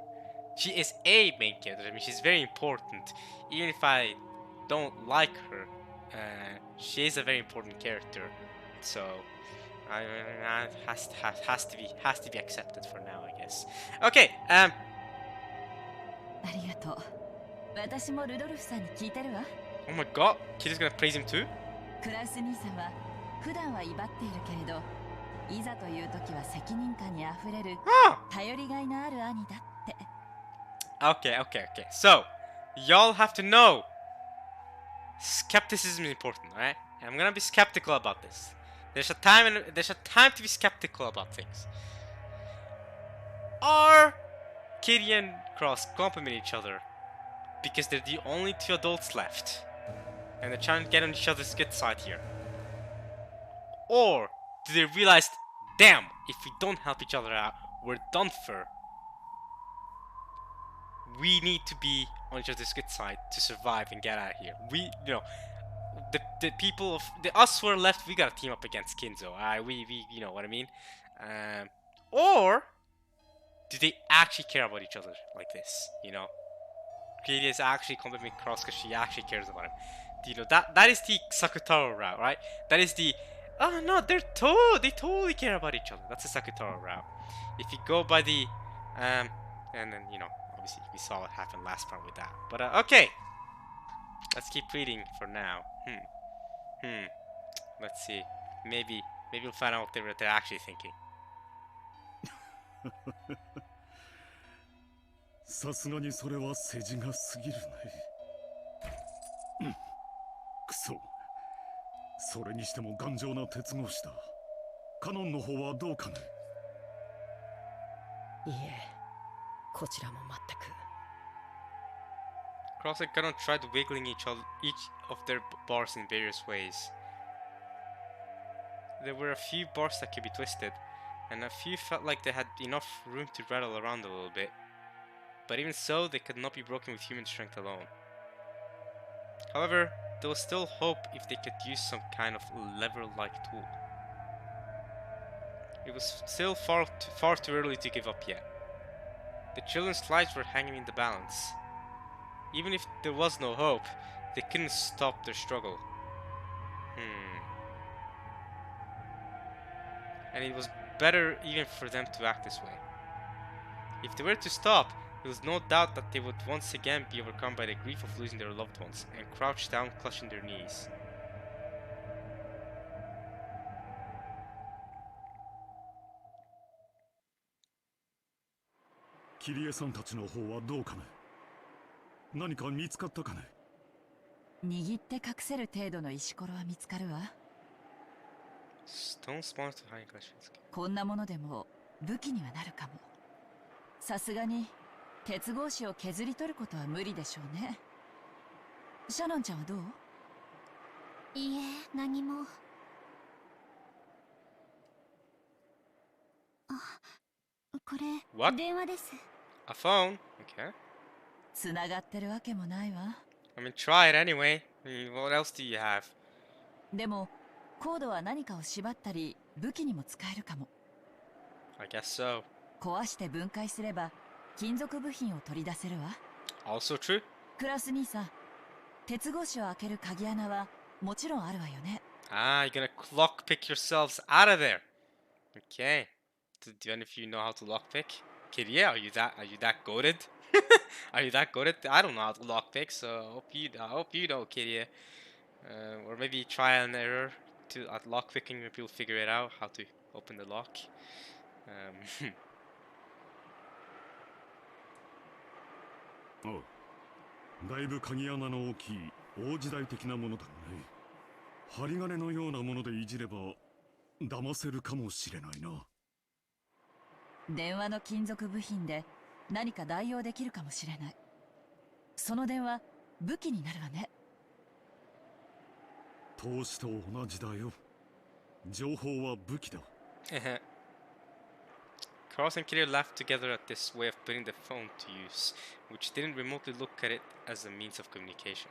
She is a main character. I mean, she's very important. Even if I don't like her, she is a very important character. So, has to be accepted for now, I guess. Okay. ありがとう。私もルドルフさんに聞いてるわ。Oh my God, Kitty's gonna praise him too. クラウス兄さんは普段は威張っているけれど、いざという時は責任感にあふれる頼りがいのある兄だって。Okay. So, y'all have to know, skepticism is important, alright? And I'm gonna be skeptical about this. There's a time to be skeptical about things. Are Kitty and Cross complement each other because they're the only two adults left, and they're trying to get on each other's good side here? Or do they realize, damn, if we don't help each other out, we're done for? We need to be on each other's good side to survive and get out of here. We, you know, the people of us who are left, we gotta team up against Kinzo. We, you know what I mean. Or do they actually care about each other like this? You know, Kitty is actually complimenting Cross because she actually cares about him. You know, that is the Sakutaro route, right? That is the no, they totally care about each other. That's the Sakutaro route. If you go by the and then, you know, obviously we saw what happened last part with that. But okay, let's keep reading for now. Let's see. Maybe we'll find out what they're actually thinking. さすがにそれは世辞が過ぎるね。くそ。それにしても頑丈な鉄格子だ。カノンの方はどうかね。いえ、こちらも全く。Cross and Canon tried wiggling each of their bars in various ways. There were a few bars that could be twisted, and a few felt like they had enough room to rattle around a little bit. But even so, they could not be broken with human strength alone. However, there was still hope if they could use some kind of lever-like tool. It was still far too early to give up yet. The children's lives were hanging in the balance. Even if there was no hope, they couldn't stop their struggle. And it was better even for them to act this way. If they were to stop, there was no doubt that they would once again be overcome by the grief of losing their loved ones and crouch down, clutching their knees.キリエさんたちの方はどうかね。何か見つかったかね。握って隠せる程度の石ころは見つかるわ。Stone spawns to high collections. こんなものでも武器にはなるかも。さすがに鉄格子を削り取ることは無理でしょうね。シャノンちゃんはどう？いいえ、何も。あ、これ What? 電話です。A phone? Okay. つながってるわけもないわ。I mean, try it anyway. I mean, what else do you have? でもコードは何かを縛ったり武器にも使えるかも。I guess so. 壊して分解すれば金属部品を取り出せるわ。Also true? クラス兄さん、鉄格子を開ける鍵穴はもちろんあるわよね。Ah, you're gonna lockpick yourselves out of there. Okay. Do any of you know how to lockpick? Kid, yeah, are you that goated? Are you that goated? I don't know how to lockpick, so I hope you know, kid, yeah. Or maybe trial and error at lockpicking, maybe you'll figure it out how to open the lock. Oh, だいぶ鍵穴の大きい大時代的なものだね。針金のようなものでいじれば騙せるかもしれないな。電話の金属部品で何か代用できるかもしれない。その電話武器になるわね。投資と同じだよ。情報は武器だ。Carlos and Kitty laughed together at this way of putting the phone to use, which didn't remotely look at it as a means of communication.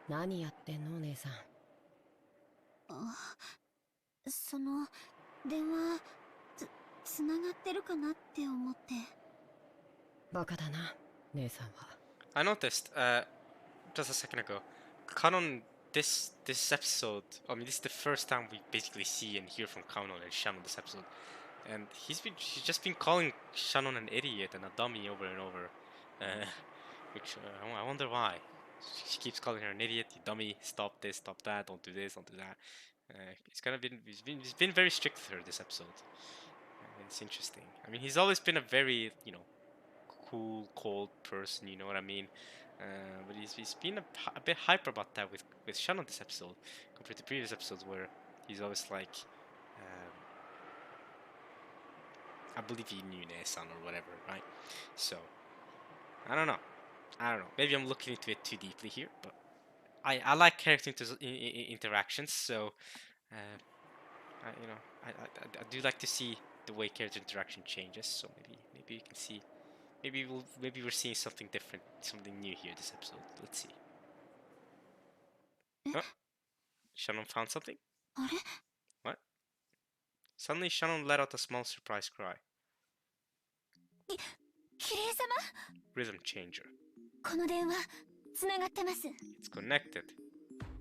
何やってんの姉さん。その電話つながってるかなって思って。バカだな、姉さんは。I noticed, just a second ago, Kanon, this episode, I mean, this is the first time we basically see and hear from Kanon and Shannon this episode, and she's just been calling Shannon an idiot and a dummy over and over, which I wonder why. She keeps calling her an idiot, you dummy, stop this, stop that, don't do this, don't do that. He's been very strict with her this episode. It's interesting. I mean, he's always been a very, cool, cold person, you know what I mean? But he's been a bit hyper about that with Shannon this episode, compared to previous episodes where he's always like, I believe he knew Nesan or whatever, right? So, I don't know. Maybe I'm looking into it too deeply here, but I like character interactions, so I do like to see the way character interaction changes. So maybe you can see, maybe we're seeing something different, something new here this episode. Let's see. Oh, Shannon found something. What? Suddenly, Shannon let out a small surprise cry. キリエ様、 Rhythm changer. この電話つながってます。 It's connected.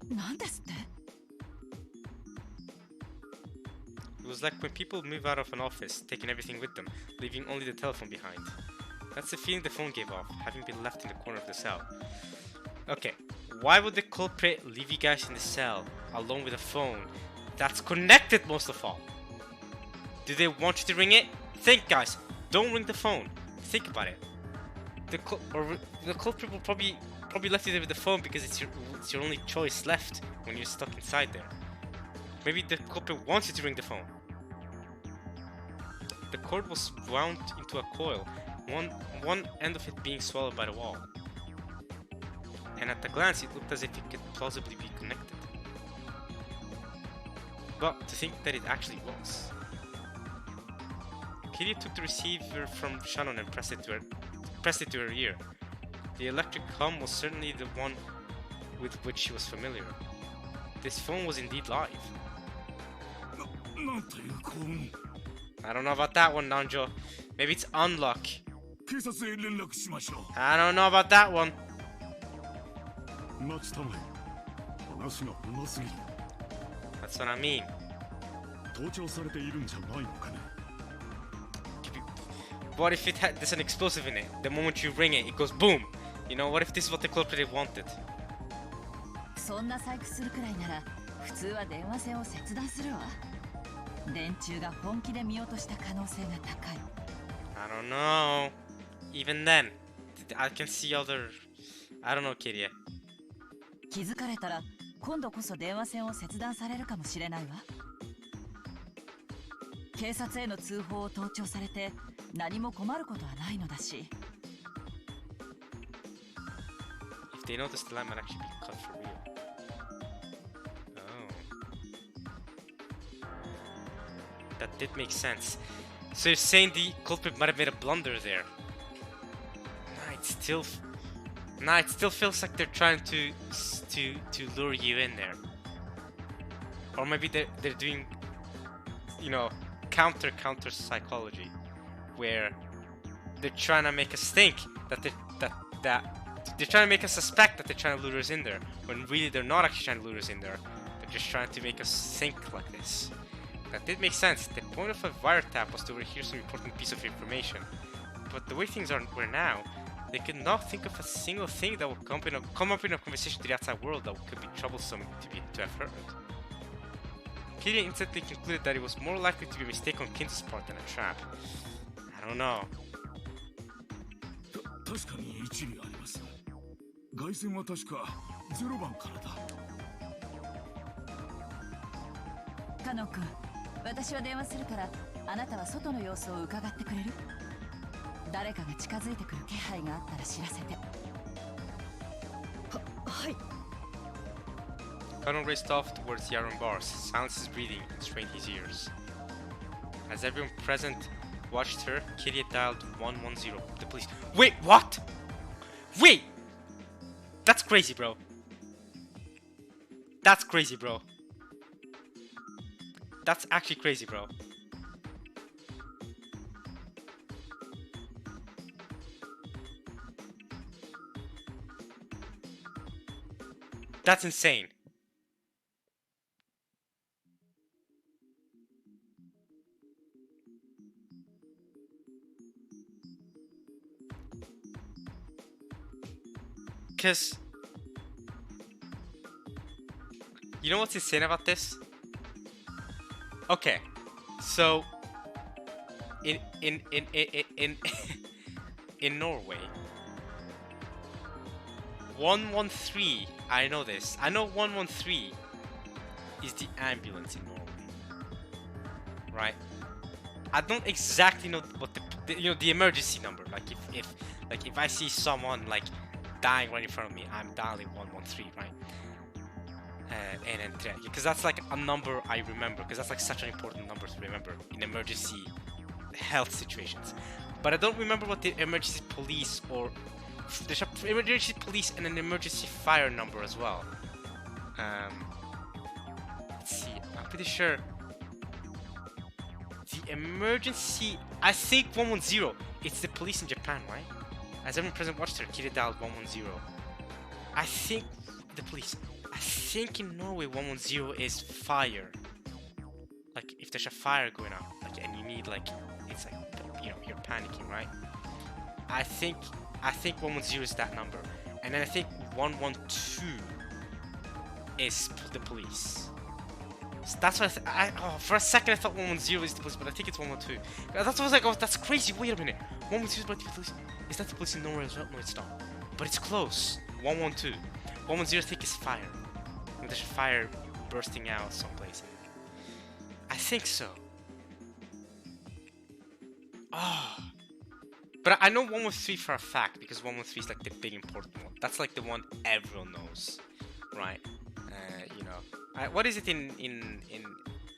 なんですって？ It was like when people move out of an office, taking everything with them, leaving only the telephone behind. That's the feeling the phone gave off, having been left in the corner of the cell. Okay, why would the culprit leave you guys in the cell, alone with a phone that's connected most of all? Do they want you to ring it? Think, guys, don't ring the phone. Think about it. The culprit will probably left you there with the phone because it's your only choice left when you're stuck inside there. Maybe the culprit wants you to ring the phone. The cord was wound into a coil, one end of it being swallowed by the wall. And at a glance, it looked as if it could plausibly be connected. But to think that it actually was. Kitty took the receiver from Shannon and pressed it to her ear. The electric hum was certainly the one with which she was familiar. This phone was indeed live. なんという幸運。 I don't know about that one, Nanjo. Maybe it's unluck. 警察へ連絡しましょう。 I don't know about that one. 待ちたまえ。話がうますぎる。 That's what I mean. 盗聴されているんじゃないのかね。 What if there's an explosive in it? The moment you ring it, it goes boom. You know, what if this is what the culprit wanted? そんな細工するくらいなら普通は電話線を切断するわ。電柱が本気で見落とした可能性が高い。 I don't know. Even then, I can see other... I don't know, Kiria. 気づかれたら今度こそ電話線を切断されるかもしれないわ。警察への通報を盗聴されて何も困ることはないのだし。 If they notice the line might actually be cut for real. Oh. That did make sense. So you're saying the culprit might have made a blunder there? Nah, it still feels like they're trying to lure you in there. Or maybe they're doing, you know, counter psychology, where they're trying to make us think that they're trying to make us suspect that they're trying to lure us in there, when really they're not actually trying to lure us in there. They're just trying to make us think like this. That did make sense. The point of a wiretap was to overhear some important piece of information. But the way things were now, they could not think of a single thing that would come up in a conversation to the outside world that could be troublesome to have heard. Kiria instantly concluded that it was more likely to be a mistake on Kinto's part than a trap. I don't know. 確かに一理あります。外線は確か0番からだ。カノン君、私は電話するからあなたは外の様子を伺ってくれる？誰かが近づいてくる気配があったら知らせて。はい。 Kanon raced off towards the iron bars, silenced his breathing and strained his ears. As everyone present watched her, Kiria dialed 110. The police. Wait, what? Wait! That's crazy, bro. That's crazy, bro. That's actually crazy, bro. That's insane. Because you know what's insane about this? Okay, so in in Norway, 113. I know this. I know 113 is the ambulance in Norway, right? I don't exactly know what the emergency number. Like if I see someone like dying right in front of me, I'm dialing 113, right? And then because that's like a number I remember, because that's like such an important number to remember in emergency health situations. But I don't remember what the emergency police or there's an emergency police and an emergency fire number as well. Let's see. I'm pretty sure the emergency. I think 110. It's the police in Japan, right? As everyone present watched her, Kiria dialed 110. I think the police. I think in Norway 110 is fire. Like if there's a fire going on, like and you need like it's like you're panicking, right? I think 110 is that number, and then I think 112 is the police. So that's what for a second I thought 110 is the police, but I think it's 112. That's what I was like, oh, that's crazy. Wait a minute, 112 is the police. Is that the police in Norway as well? No, it's not. But it's close. 112. 110 I think is fire. And there's a fire bursting out someplace. I think so. Oh. But I know 113 for a fact, because 113 is like the big important one. That's like the one everyone knows, right? What is it in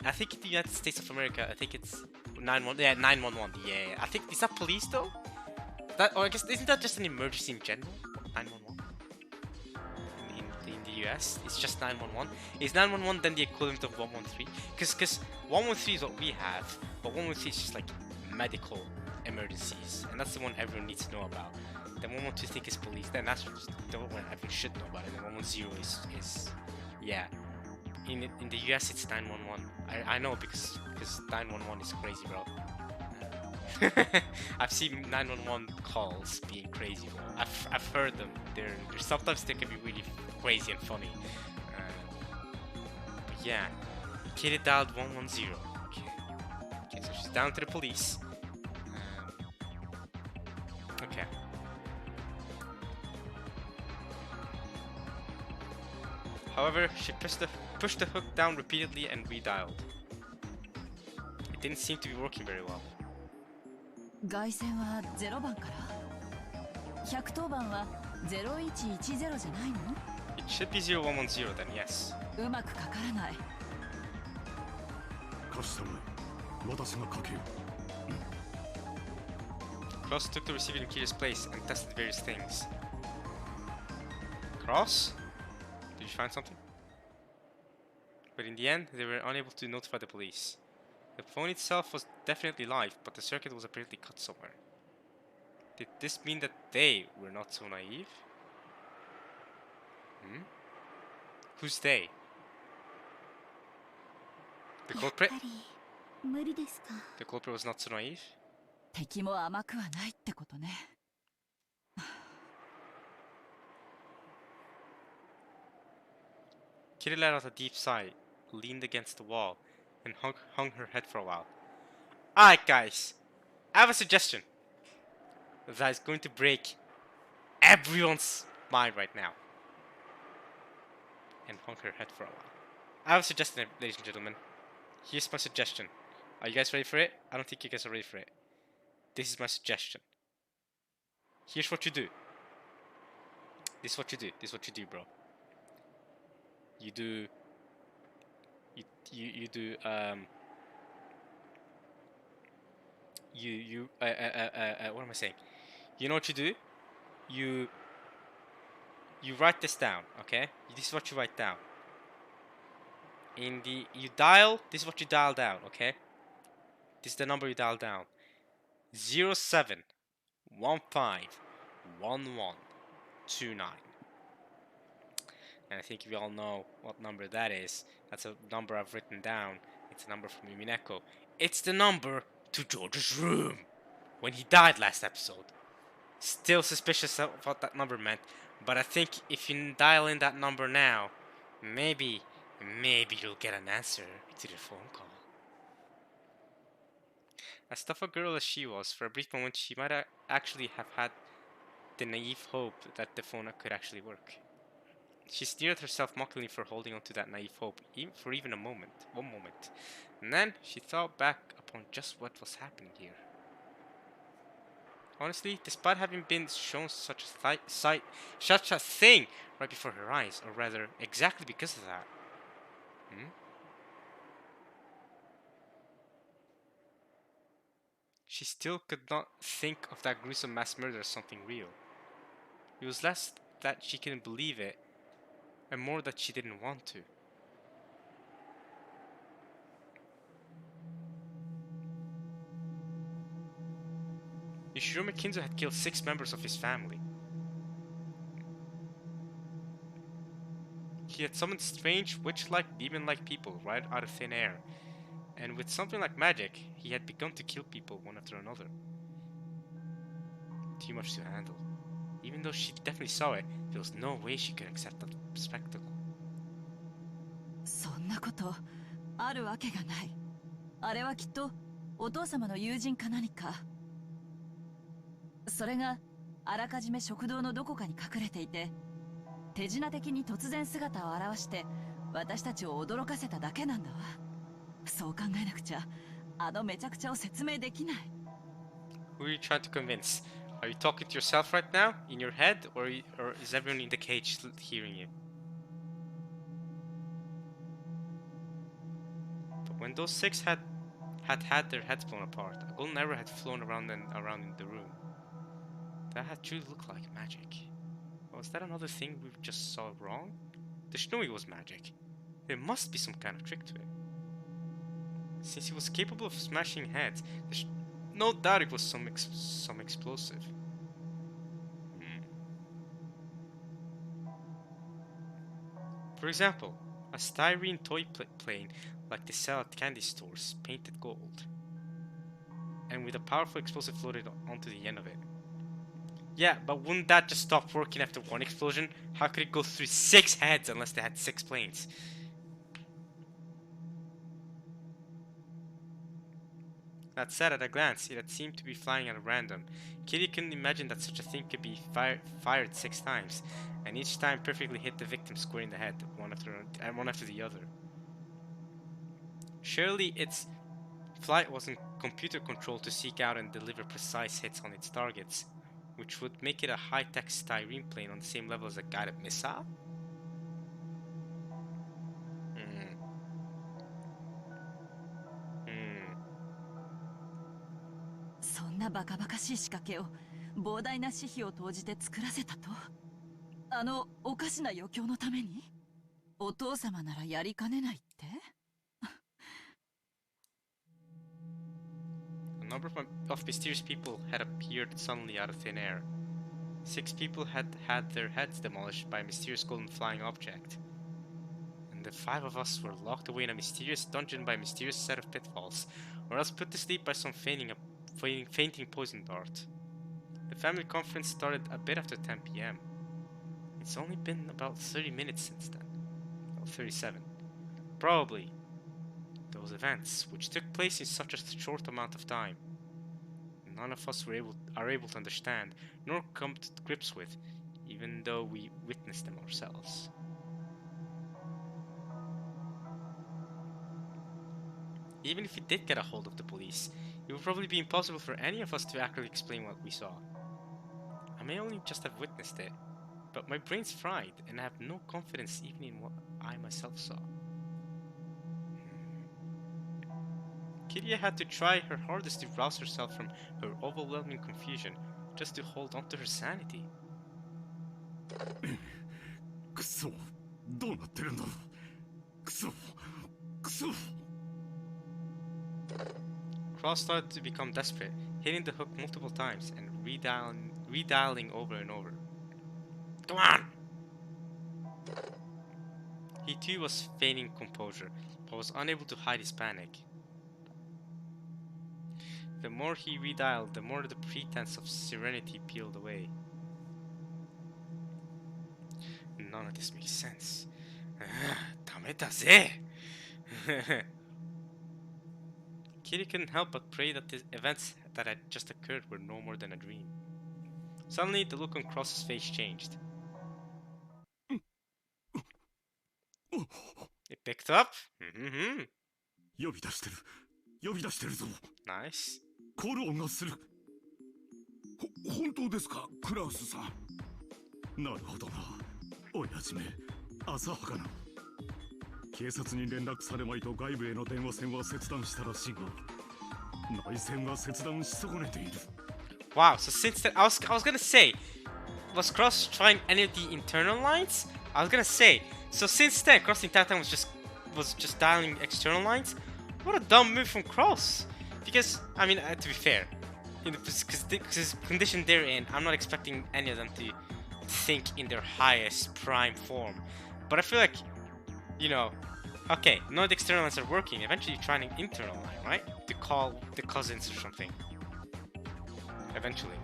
I think in the United States of America, I think it's 911. Yeah, 911. Yeah, I think is that police though? Or I guess isn't that just an emergency in general? 911 in the US. It's just 911. Is 911 then the equivalent of 113? Because 113 is what we have, but 113 is just like medical emergencies, and that's the one everyone needs to know about. Then 112 think is police. Then that's just the one everyone should know about. And then 110 is yeah. In the US it's 911. I know because 911 is crazy, bro. I've seen 911 calls being crazy, bro. I've heard them. They're sometimes they can be really crazy and funny. But yeah, Kitty dialed 110. Okay, so she's down to the police. Okay. However, she pushed the hook down repeatedly and redialed. It didn't seem to be working very well. 外線は0番から110番は0110じゃないの？ It should be 0110 then, yes. うまくかからない。貸したまえ。私がかける。Cross took the receiver in Kira's place and tested various things. Cross? Did you find something? But in the end, they were unable to notify the police. The phone itself was definitely live, but the circuit was apparently cut somewhere. Did this mean that they were not so naive? Who's they? The culprit? The culprit was not so naive? 敵も甘くはないってことね。Kitty let out a deep sigh, leaned against the wall, and hung her head for a while. Alright guys, I have a suggestion that is going to break everyone's mind right now. And hung her head for a while. I have a suggestion, ladies and gentlemen. Here's my suggestion. Are you guys ready for it? I don't think you guys are ready for it. This is my suggestion. Here's what you do. This is what you do. This is what you do, bro. You do what am I saying? You know what you do? You write this down, okay? This is what you write down. You dial, this is what you dial down, okay? This is the number you dial down. 0715 1129. And I think we all know what number that is. That's a number I've written down. It's a number from Umineko. It's the number to George's room when he died last episode. Still suspicious of what that number meant, but I think if you dial in that number now, maybe you'll get an answer to the phone call. As tough a girl as she was, for a brief moment she might actually have had the naive hope that the phone could actually work. She sneered at herself mockingly for holding on to that naive hope, for even one moment. And then she thought back upon just what was happening here. Honestly, despite having been shown such a thing right before her eyes, or rather, exactly because of that. She still could not think of that gruesome mass murder as something real. It was less that she couldn't believe it, and more that she didn't want to. Yoshirome Kinzo had killed 6 members of his family. He had summoned strange, witch-like, demon-like people right out of thin air. And with something like magic, he had begun to kill people one after another. Too much to handle. Even though she definitely saw it, there was no way she could accept that spectacle. そんなことあるわけがない。あれはきっとお父様の友人か何か。それがあらかじめ食堂のどこかに隠れていて、手品的に突然姿を現して私たちを驚かせただけなんだわ。そう考えなくちゃあのめちゃくちゃを説明できない。Who are you trying to convince? Are you talking to yourself right now, in your head, or is everyone in the cage hearing you? But when those 6 had their heads blown apart, a golden arrow had flown around in the room. That had truly looked like magic. Was that another thing we just saw wrong? There's no way it was magic. There must be some kind of trick to it. Since he was capable of smashing heads, there's no doubt it was some explosive. For example, a styrene toy plane like they sell at candy stores, painted gold, and with a powerful explosive loaded onto the end of it. Yeah, but wouldn't that just stop working after one explosion? How could it go through 6 heads unless they had 6 planes? That said, at a glance, it had seemed to be flying at random. Kitty couldn't imagine that such a thing could be fired 6 times, and each time perfectly hit the victim square in the head, one after the other. Surely its flight wasn't computer controlled to seek out and deliver precise hits on its targets, which would make it a high-tech styrene plane on the same level as a guided missile?そんなバカバカしい仕掛けを膨大な私費を投じて作らせたと？あのおかしな余興のために？お父様ならやりかねないって？ A number of mysterious people had appeared suddenly out of thin air. 6 people had had their heads demolished by a mysterious golden flying object. And the 5 of us were locked away in a mysterious dungeon by a mysterious set of pitfalls, or else put to sleep by some fainting poison dart. The family conference started a bit after 10 p.m. It's only been about 30 minutes since then. Well, 37. Probably. Those events, which took place in such a short amount of time, none of us are able to understand, nor come to grips with, even though we witnessed them ourselves. Even if we did get a hold of the police, it would probably be impossible for any of us to accurately explain what we saw. I may only just have witnessed it, but my brain's fried, and I have no confidence even in what I myself saw. Kiria had to try her hardest to rouse herself from her overwhelming confusion, just to hold on to her sanity. くそ、どうなってるんだ。くそ、くそ。 Cross started to become desperate, hitting the hook multiple times and redialing over and over. Come on! He too was feigning composure, but was unable to hide his panic. The more he redialed, the more the pretense of serenity peeled away. None of this makes sense. ダメだぜ! Kitty couldn't help but pray that the events that had just occurred were no more than a dream. Suddenly, the look on Cross's face changed. It picked up. Nice. コール音がする。本当ですか、クラウスさん。なるほどな。親父め、浅はかな。警察に連絡されまいと外部への電話線は切断したらしいが、内線は切断し損ねている。Wow, so since then, I was gonna say, was Cross trying any of the internal lines? I was gonna say, so since then, Cross the entire time was just dialing external lines. What a dumb move from Cross. Because, I mean, to be fair, in the condition they're in, I'm not expecting any of them to think in their highest prime form. But I feel like, you know, okay, none of the external lines are working. Eventually, you try an internal line, right? To call the cousins or something. Eventually,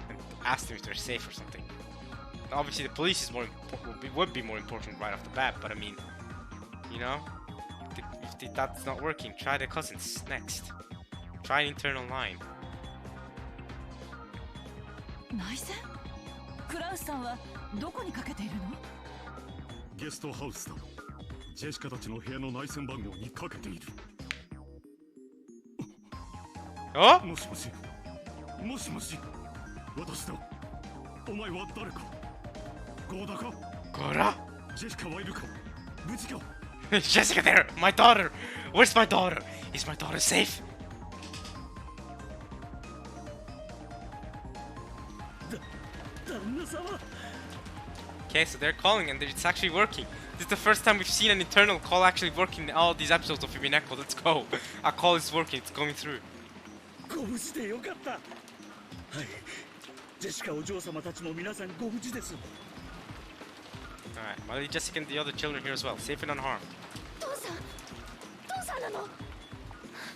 and ask them if they're safe or something. Obviously, the police is would be more important right off the bat. But I mean, you know, if that's not working, try the cousins next. Try an internal line. 内線？クラウスさんはどこにかけているの？ゲストハウスだ。ジェシカたちの部屋の内線番号にかけている。あ？もしもし。もしもし。私だ。お前は誰か。ゴーダか。ゴーダ？ジェシカはいるか。無事か。Jessica there! My daughter! Where's my daughter? Is my daughter safe? 旦那様。Okay, so they're calling and it's actually working. This is the first time we've seen an internal call actually working in all these episodes of Umineko. Let's go. Our call is working, it's going through. ご無事でよかった。はい。ジェシカお嬢様たちも皆さんご無事です。 Alright, Molly, Jessica and the other children here as well, safe and unharmed. 父さんなの。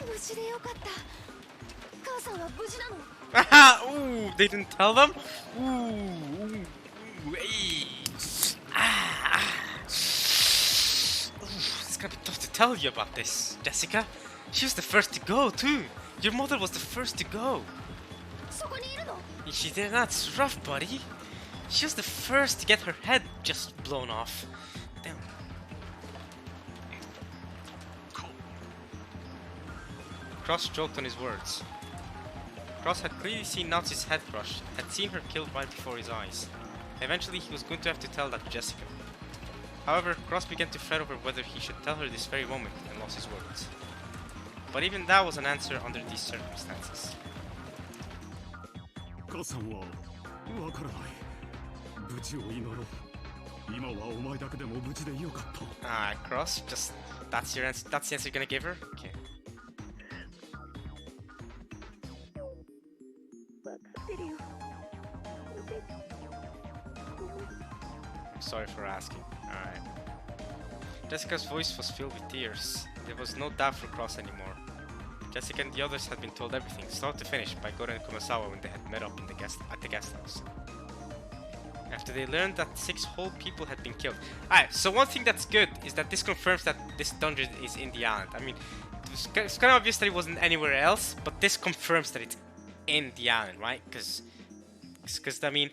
無事でよかった。母さんは無事なの。 Ooh, they didn't tell them? Ooh, hey. It's gonna be tough to tell you about this, Jessica. She was the first to go, too. Your mother was the first to go. そこにいるの。 She did. That's rough, buddy. She was the first to get her head just blown off. Damn. Cross joked on his words. Cross had clearly seen Nazi's head crushed, had seen her killed right before his eyes. Eventually, he was going to have to tell that to Jessica. However, Cross began to fret over whether he should tell her this very moment and lost his words. But even that was an answer under these circumstances. 母さんはわからない。無事を祈ろう。今はお前だけでも無事でよかった。Cross, just that's your answer. That's the answer you're gonna give her? Okay. 分かってるよ。 Sorry for asking. Alright. Jessica's voice was filled with tears. There was no doubt for Cross anymore. Jessica and the others had been told everything, start to finish, by Goren and Kumasawa when they had met up at the guest house. After they learned that 6 whole people had been killed. Alright, so one thing that's good is that this confirms that this dungeon is in the island. I mean, it's kind of obvious that it wasn't anywhere else, but this confirms that it's in the island, right? Because I mean,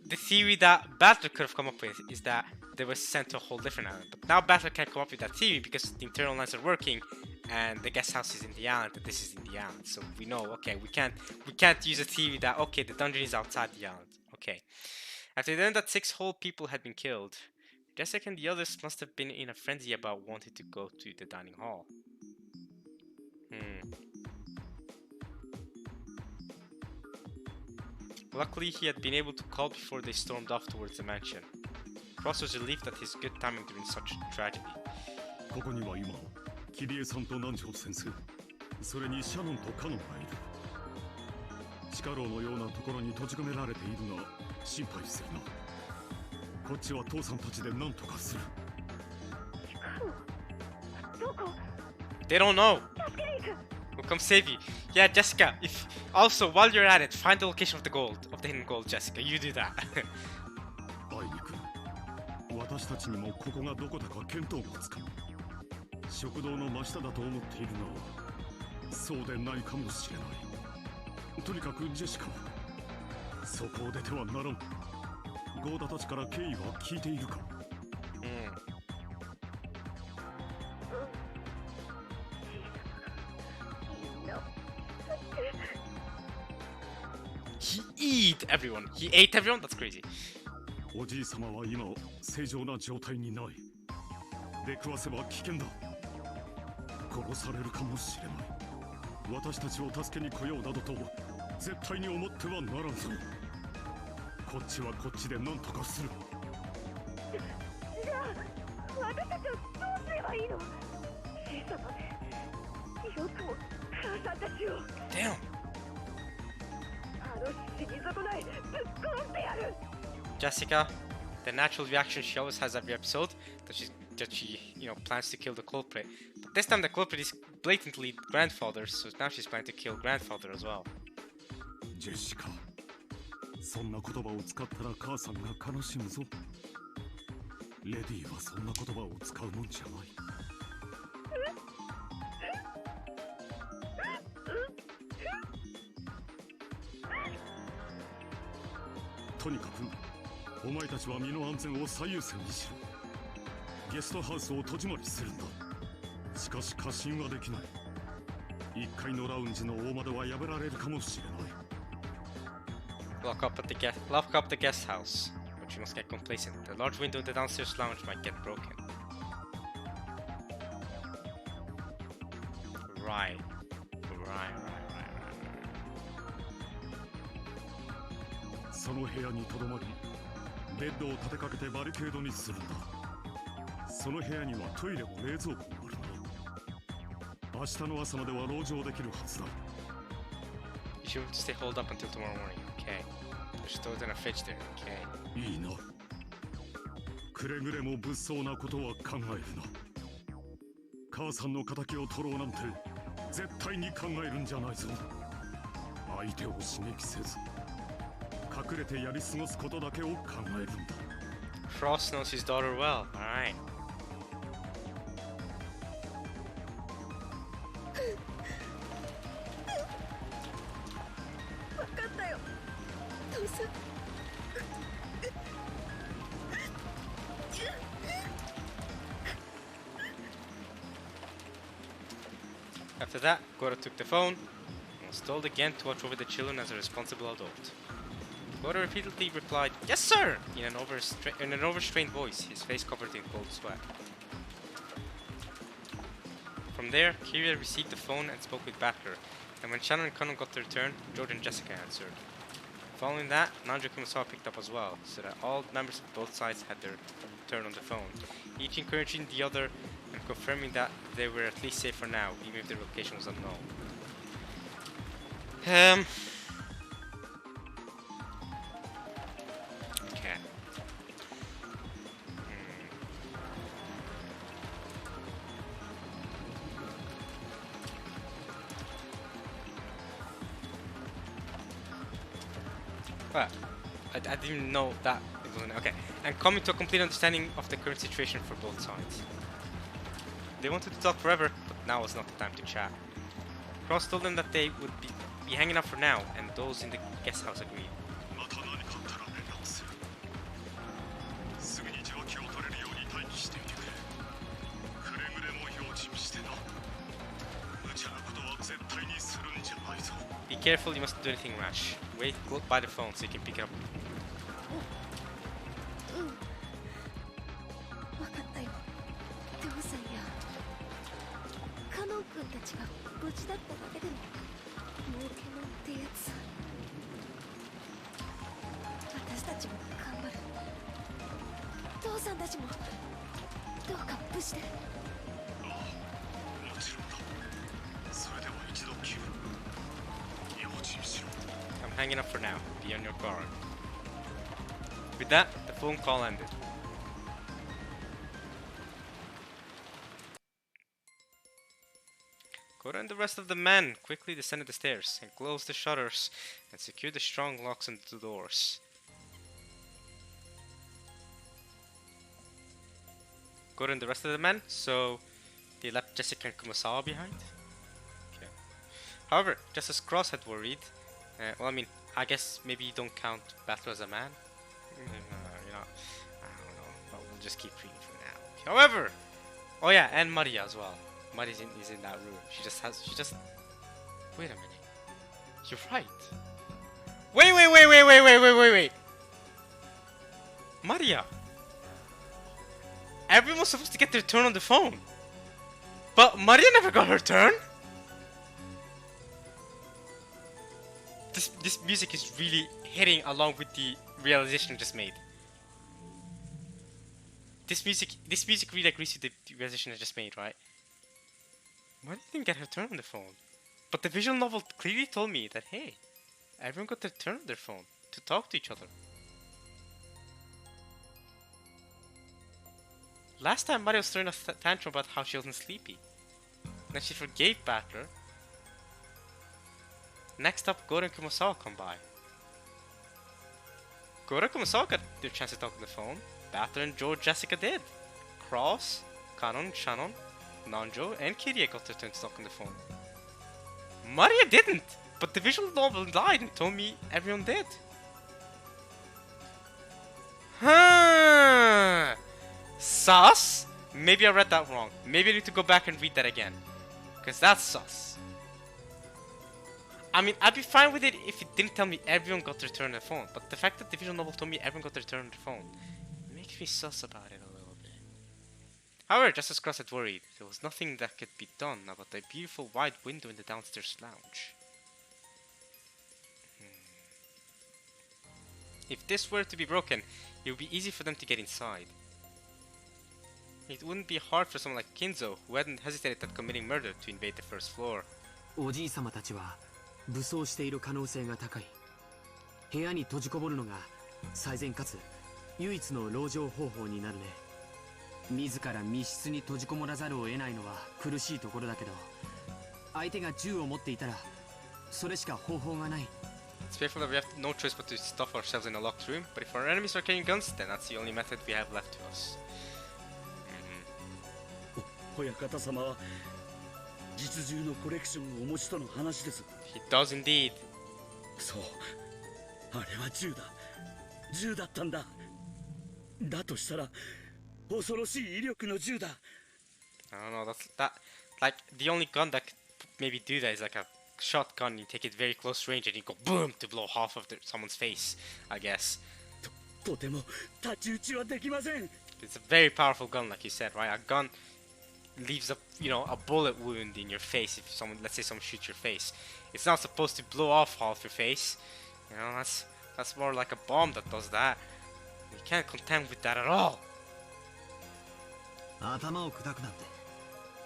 the theory that Battler could have come up with is that they were sent to a whole different island. But now Battler can't come up with that theory because the internal lines are working and the guest house is in the island and this is in the island. So we know, okay, we can't use a theory that, okay, the dungeon is outside the island. Okay. After they learned that 6 whole people had been killed, Jessica and the others must have been in a frenzy about wanting to go to the dining hall. Luckily, he had been able to call before they stormed off towards the mansion. Cross was relieved at his good timing during such tragedy. ここには今、キリエさんと南條先生、それにシャノンとカノンがいる。地下牢のようなところに閉じ込められているが心配するな。こっちは父さんたちで何とかする。どこ？ They don't know. We'll come save you. Yeah, Jessica. If also while you're at it, find the location of the hidden gold, Jessica. You do that. あいにく私たちにもここがどこだか見当がつかん。食堂の真下だと思っているが、そうでないかもしれない。とにかくジェシカはそこを出てはならん。ゴーダたちから経緯は聞いているか？ He ate everyone. He ate everyone? That's crazy. おじい様は今正常な状態にない。出くわせば危険だ。殺されるかもしれない。私たちを助けに来ようなどと絶対に思ってはならんぞ。こっちはこっちで何とかする。じゃあ私たちはどうすればいいの？小さなでよくも母さんたちを。 Damn. あの死に損ないぶっ殺してやる。 Jessica, the natural reaction she always has every episode, that she plans to kill the culprit. But this time the culprit is blatantly grandfather, so now she's planning to kill grandfather as well. ジェシカ、そんな言葉を使ったら母さんが悲しむぞ。レディーはそんな言葉を使うもんじゃない。とにかくお前たちは身の安全を最優先にしろ。ゲストハウスを戸締まりするんだ。しかし過信はできない。1階のラウンジの大窓は破られるかもしれない。 Lock up the guest house, but you must get complacent. The large window in the downstairs lounge might get broken. Right. その部屋にとどまり、ベッドを立てかけてバリケードにするんだ。その部屋にはトイレも冷蔵庫もあるんだ。明日の朝までは籠城できるはずだ。 You should stay holed up until tomorrow morning. Okay. There's still in a fridge there. Okay. いいな。くれぐれも物騒なことは考えるな。母さんの仇を取ろうなんて絶対に考えるんじゃないぞ。相手を刺激せず隠れてやり過ごすことだけを考えるんだ。 Frost knows his daughter well. Alright. 分かったよ父さん。After that, Goro took the phone and was told again to watch over the children as a responsible adult. Goro repeatedly replied, "Yes, sir!" in an overstrained voice, his face covered in cold sweat. From there, Kiria received the phone and spoke with Battler, and when Shannon and Conan got their turn, George and Jessica answered. Following that, Nanjo Kumasawa picked up as well, so that all members of both sides had their turn on the phone, each encouraging the other and confirming that they were at least safe for now, even if their location was unknown. Okay. But I didn't know that it wasn't okay. And coming to a complete understanding of the current situation for both sides. They wanted to talk forever, but now was not the time to chat. Cross told them that they would be hanging out for now, and those in the guest house agreed. また何かあったら連絡する。すぐに状況を取れるように待機していてくれ。くれぐれも用心してな。無茶なことは絶対にするんじゃないぞ。 Be careful, you mustn't do anything rash. Wait by the phone so you can pick it up. 分かったよ父さんや。カノン君たちが無事だっただけでも儲けもんってやつ。私たちも頑張る。父さんたちもどうか無事で。もちろんだ。それでは一度気分用心しろ。 I'm hanging up for now. Be on your guard. With that, the phone call ended. Goro and the rest of the men quickly descended the stairs and closed the shutters and secured the strong locks on the doors. Goro and the rest of the men, so they left Jessica and Kumasawa behind? Okay. However, just as Cross had worried, well, I mean, I guess maybe you don't count Battler as a man? You know, I don't know, but we'll just keep reading for now. However, oh yeah, and Maria as well. Maria's is in that room. She just, wait a minute. You're right. Wait. Maria. Everyone was supposed to get their turn on the phone. But Maria never got her turn. This music is really hitting along with the realization I just made. This music really agrees with the realization I just made, right? Maria didn't get her turn on the phone. But the visual novel clearly told me that, hey, everyone got their turn on their phone to talk to each other. Last time Maria was throwing a tantrum about how she wasn't sleepy. Then she forgave Battler. Next up, Goro and Kumasawa come by. Goro and Kumasawa got their chance to talk on the phone. Battler and Joe Jessica did. Cross, Kanon, Shannon, Nanjo, and Kiria got their turn to talk on the phone. Maria didn't! But the visual novel lied and told me everyone did. Huh. Sus? Maybe I read that wrong. Maybe I need to go back and read that again. Because that's sus. I mean, I'd be fine with it if it didn't tell me everyone got their turn on the phone. But the fact that the visual novel told me everyone got their turn on the phone makes me sus about it a little bit. However, just as Cross had worried, there was nothing that could be done about the beautiful wide window in the downstairs lounge. If this were to be broken, it would be easy for them to get inside. It wouldn't be hard for someone like Kinzo, who hadn't hesitated at committing murder, to invade the first floor. おじい様たちは武装している可能性が高い。部屋に閉じこもるのが最善かつ唯一の籠城方法になるね。自ら密室に閉じこもらざるを得ないのは苦しいところだけど、相手が銃を持っていたらそれしか方法がない。 It's fearful that we have no choice but to stuff ourselves in a locked room, but if our enemies are carrying guns, then that's the only method we have left to us. 親方様は実銃のコレクションをお持ちとの話です。 He does indeed. そう、あれは銃だ。銃だったんだ。だとしたら恐ろしい威力の銃だ。 I don't know, that like the only gun that could maybe do that is like a shotgun. You take it very close range and you go boom to blow half of someone's face, I guess. とても太刀打ちはできません。 It's a very powerful gun, like you said, right? A gun leaves a bullet wound in your face if someone, let's say someone shoots your face. It's not supposed to blow off half your face. You know, that's more like a bomb that does that. You can't contend with that at all. 頭を砕くなんて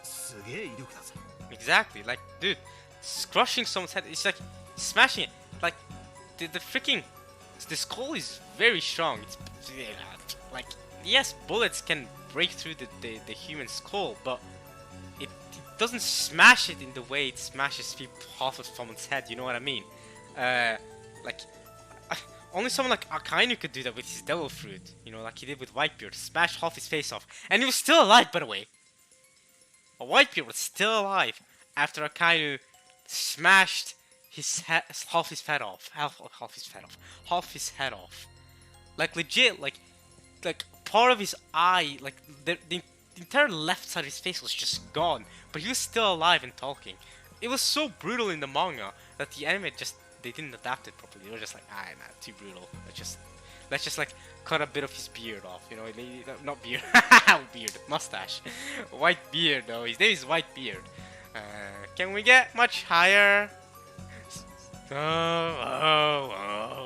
すげえ威力だぜ。 Exactly, like, dude, crushing someone's head, it's like smashing it. Like, the freaking, the skull is very strong. It's like, yes, bullets can break through the human skull, but it doesn't smash it in the way it smashes half of someone's head. You know what I mean? Like, only someone like Akainu could do that with his devil fruit. You know, like he did with Whitebeard, smash half his face off, and he was still alive, by the way. Whitebeard was still alive after Akainu smashed half his head off. Half his head off. Like legit, like part of his eye, like the entire left side of his face was just gone, but he was still alive and talking. It was so brutal in the manga that the anime they didn't adapt it properly. They were just like, nah, too brutal. Let's just like cut a bit of his beard off, you know, not beard, beard, mustache, white beard though. His name is Whitebeard. Can we get much higher? Oh.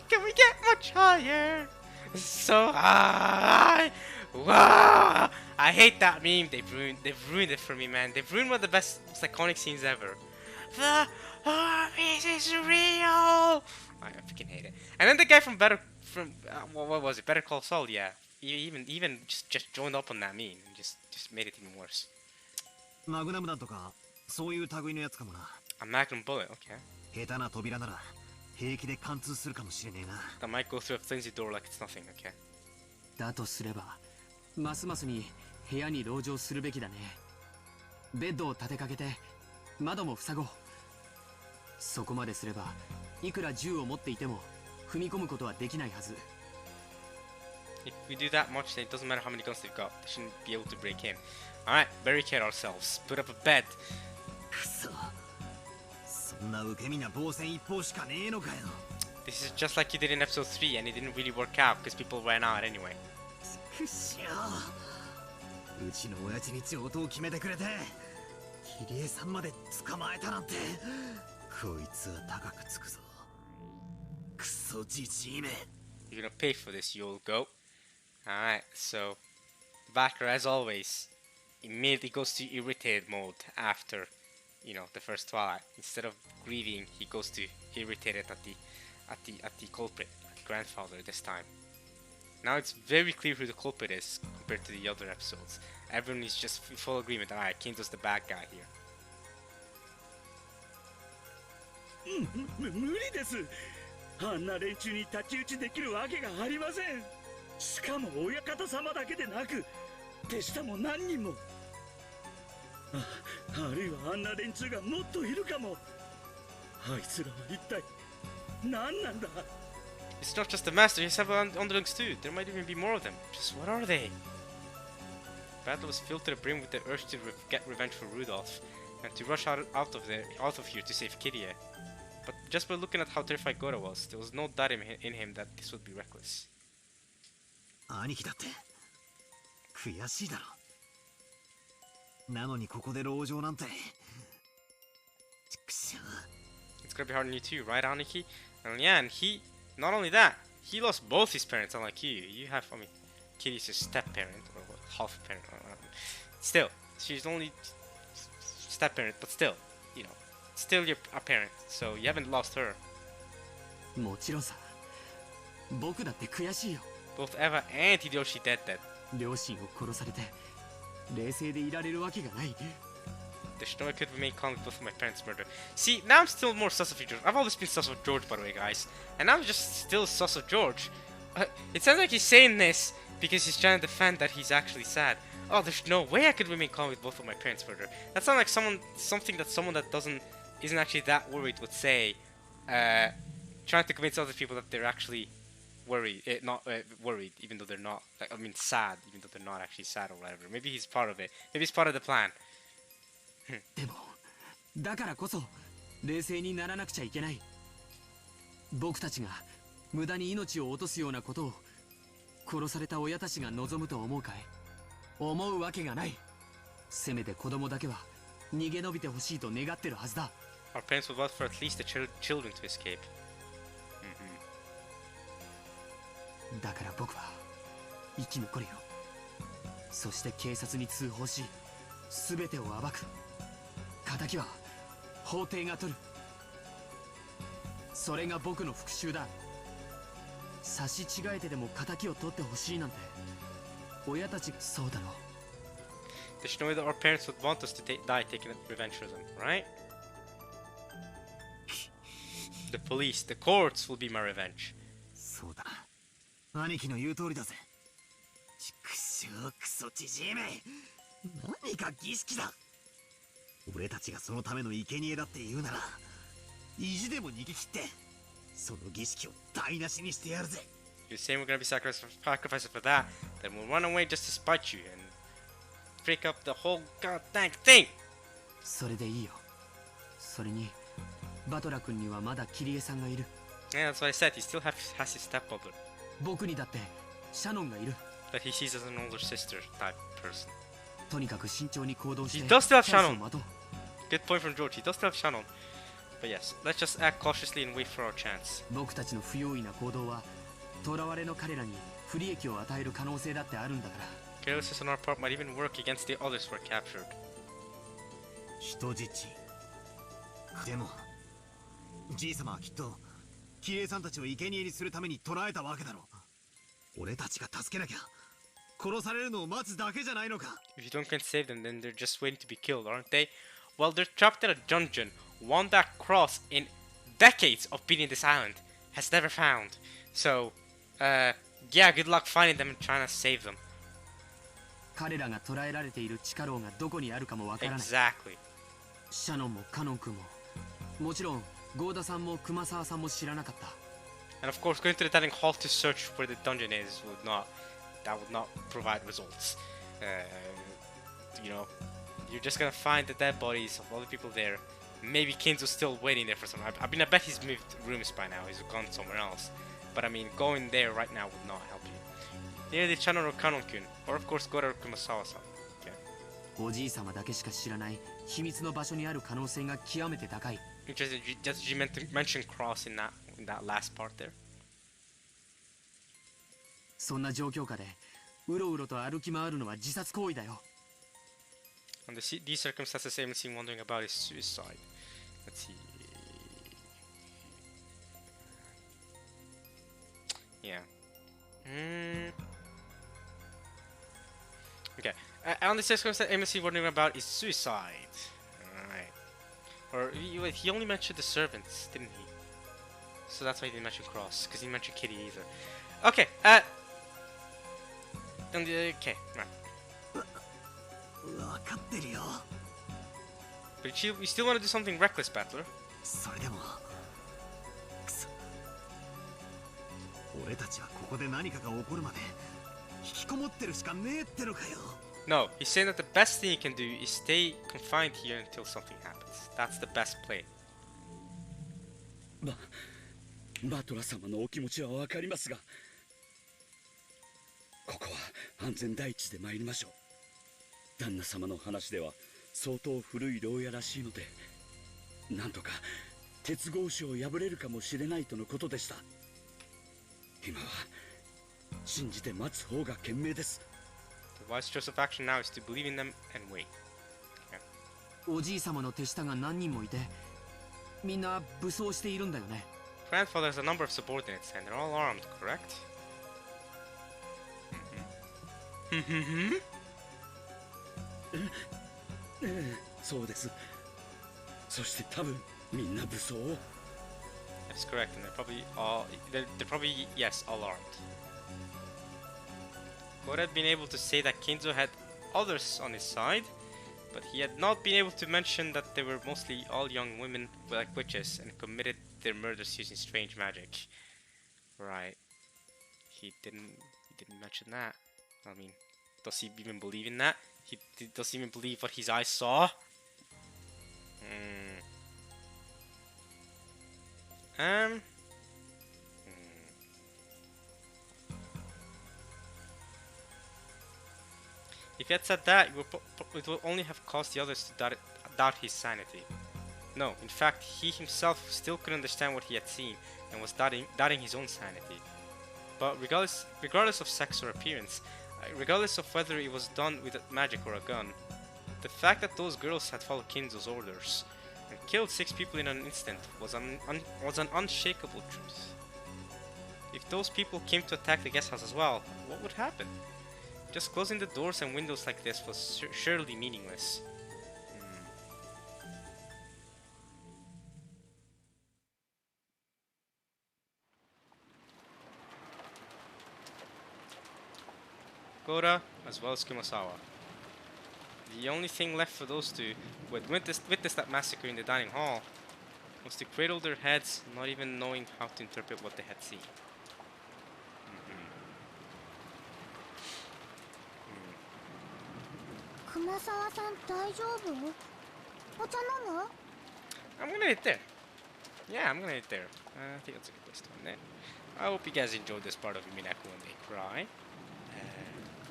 Can we get much higher? So high. Whoa. I hate that meme. They've ruined it for me, man. They've ruined one of the best, most iconic scenes ever. The armies is real. I freaking hate it. And then the guy from what was it? Better Call Saul. Yeah, even just joined up on that meme and just made it even worse. マグナム弾とかそういう類のやつかもな。 A magnum bullet. Okay. 下手な扉なら平気で貫通するかもしれねえな。 That might go through a flimsy door like it's nothing. Okay. だとすればますますに部屋に籠城するべきだね。ベッドを立てかけて窓も塞ごう。そこまですればいくら銃を持っていても踏み込むことはできないはず。 If we do that much, then it doesn't matter how many guns they've got. They shouldn't be able to break in. Alright, barricade ourselves. Put up a bed. くそ。そんな受け身な防戦一方しかねえのかよ。 This is just like you did in episode 3 and it didn't really work out because people ran out anyway. くしょう。うちの親父に上等を決めてくれて、キリエさんまで捕まえたなんて、こいつは高くつくぞ。クソじじいめ。 You're gonna pay for this, you old goat. Alright, so Backer, as always, immediately goes to irritated mode after, you know, the first Twilight. Instead of grieving, he goes to irritated at the culprit, at the grandfather this time. Now it's very clear who the culprit is compared to the other episodes. Everyone is just in full agreement that alright, Kinzo's the bad guy here. 無理です。あんな連中に太刀打ちできるわけがありません。しかも親方様だけでなく手下も何人も。あるいはあんな連中がもっといるかも。あいつらは一体何なんだ。 It's not just the master, he has several underlings too. There might even be more of them. Just what are they? Battle was filled to the brim with the urge to get revenge for Rudolph and to rush out of here to save Kirie. But just by looking at how terrified Goro was, there was no doubt in him that this would be reckless. 兄貴だって悔しいだろ。なのにここで籠城なんて。ちくしょう。 It's gonna be hard on you too, right, Aniki? And yeah, and he, not only that, he lost both his parents, unlike you. You have, I mean, Kitty's a step parent, or what, half parent. Still, she's only step parent, but still, you know, still a parent, so you haven't lost her. もちろんさ。僕だって悔しいよ。 Both Eva and Hideyoshi dead. 両親を殺されて冷静でいられるわけがない。 There's no way I could remain calm with both of my parents' murder. See, now I'm still more sus of George. I've always been sus of George, by the way, guys. And now I'm just still sus of George. It sounds like he's saying this because he's trying to defend that he's actually sad. Oh, there's no way I could remain calm with both of my parents' murder. That sounds like something that someone that isn't actually that worried would say, trying to convince other people that they're actually worried, not worried, even though they're not. Like, I mean, sad, even though they're not actually sad or whatever. Maybe he's part of it. Maybe he's part of the plan. でもだからこそ冷静にならなくちゃいけない。僕たちが無駄に命を落とすようなことを殺された親たちが望むと思うかい？思うわけがない。せめて子供だけは逃げ延びてほしいと願ってるはずだ。 Our parents would vote for at least the children to escape. だから僕は生き残るよ。そして警察に通報し全てを暴く。仇は法廷が取る。それが僕の復讐だ。差し違えてでも仇を取ってほしいなんて親たちそうだろう。 There's no way that our parents would want us to die taking revenge for them, right? The police, the courts will be my revenge. そうだな。兄貴の言う通りだぜ。畜生クソじじいめ。何か儀式だ。俺たちがそのための生贄だって言うなら意地でも逃げ切ってその儀式を台無しにしてやるぜ。 You're saying we're gonna be sacrificed for that, then we'll run away just to spite you and break up the whole goddamn thing. それでいいよ。それにバトラ君にはまだキリエさんがいる。 Yeah, that's what I said. He still has his stepmother 僕にだってシャノンがいる。 that he sees as an older sister type person. とにかく慎重に行動して。 He does still have チャンスを Shannon. 待とう。 Good point from George. He does still have Shannon. But yes, let's just act cautiously and wait for our chance. 僕たちの不用意な行動は囚われの彼らに不利益を与える可能性だってあるんだから。 Carelessness on our part might even work against the others who are captured. 人質でもじい様はきっとキリエさんたちを生贄にするために捕らえたわけだろう。俺たちが助けなきゃ殺されるのを待つだけじゃないのか。 If you don't can save them, then they're just waiting to be killed, aren't they? Well, they're trapped in a dungeon, one that Cross, in decades of being in this island, has never found. So, yeah, good luck finding them and trying to save them. 彼らが捕らえられている地下牢がどこにあるかもわからない。 Exactly. シャノンもカノン君ももちろんゴーダさんも熊沢さんも知らなかった。 And of course, going to the dining hall to search where the dungeon is would not provide results. You know, you're just gonna find the dead bodies of all the people there. Maybe Kinzo's still waiting there for some. I mean, I bet he's moved rooms by now. He's gone somewhere else. But I mean, going there right now would not help you. Near the Channel or Kanon-kun, or of course, Goro Kumasawa-san. Okay. おじい様だけしか知らない秘密の場所にある可能性が極めて高い。 Did you mention Cross in that last part there? そんな状況下でうろうろと歩き回るのは自殺行為だよ。 Under these circumstances, I'm seen wondering about his suicide. Let's see. Yeah. Okay. On the circumstances, I'm seen wondering about his suicide. Alright. Or he only mentioned the servants, didn't he? So that's why he didn't mention Cross, because he mentioned Kitty either. Okay. Okay. Right. 分かってるよ。 But you still want to do something reckless, Battler? それでもくそ俺たちはここで何かが起こるまで引きこもってるしかねえってのかよ。 No, he's saying that the best thing you can do is stay confined here until something happens. That's the best play. バトラ様のお気持ちはわかりますが、ここは安全第一で参りましょう。旦那様の話では相当古い牢屋らしいので、なんとか鉄格子を破れるかもしれないとのことでした。今は信じて待つ方が賢明です。 The wise choice of action now is to believe in them and wait. おじい様の手下が何人もいて、みんな武装しているんだよね。Grandfather has a number of subordinates and they're all armed, correct? そうです。そして多分みんな武装を。 That's correct, and they're probably, yes, all armed. God had been able to say that Kinzo had others on his side, but he had not been able to mention that they were mostly all young women like witches and committed their murders using strange magic. Right. He didn't mention that. I mean, does he even believe in that? Does he even believe what his eyes saw? If he had said that, it would only have caused the others to doubt his sanity. No, in fact, he himself still couldn't understand what he had seen and was doubting his own sanity. But regardless of sex or appearance, regardless of whether it was done with magic or a gun, the fact that those girls had followed Kinzo's orders and killed 6 people in an instant was an unshakable truth. If those people came to attack the guest house as well, what would happen? Just closing the doors and windows like this was surely meaningless. Gora, as well as Kumasawa. The only thing left for those two who had witnessed that massacre in the dining hall was to cradle their heads, not even knowing how to interpret what they had seen. 熊沢さん大丈夫？お茶飲む？ I'm gonna hit there. Yeah, I'm gonna hit there. I think that's a good place to end it. I hope you guys enjoyed this part of Umineko when they cry.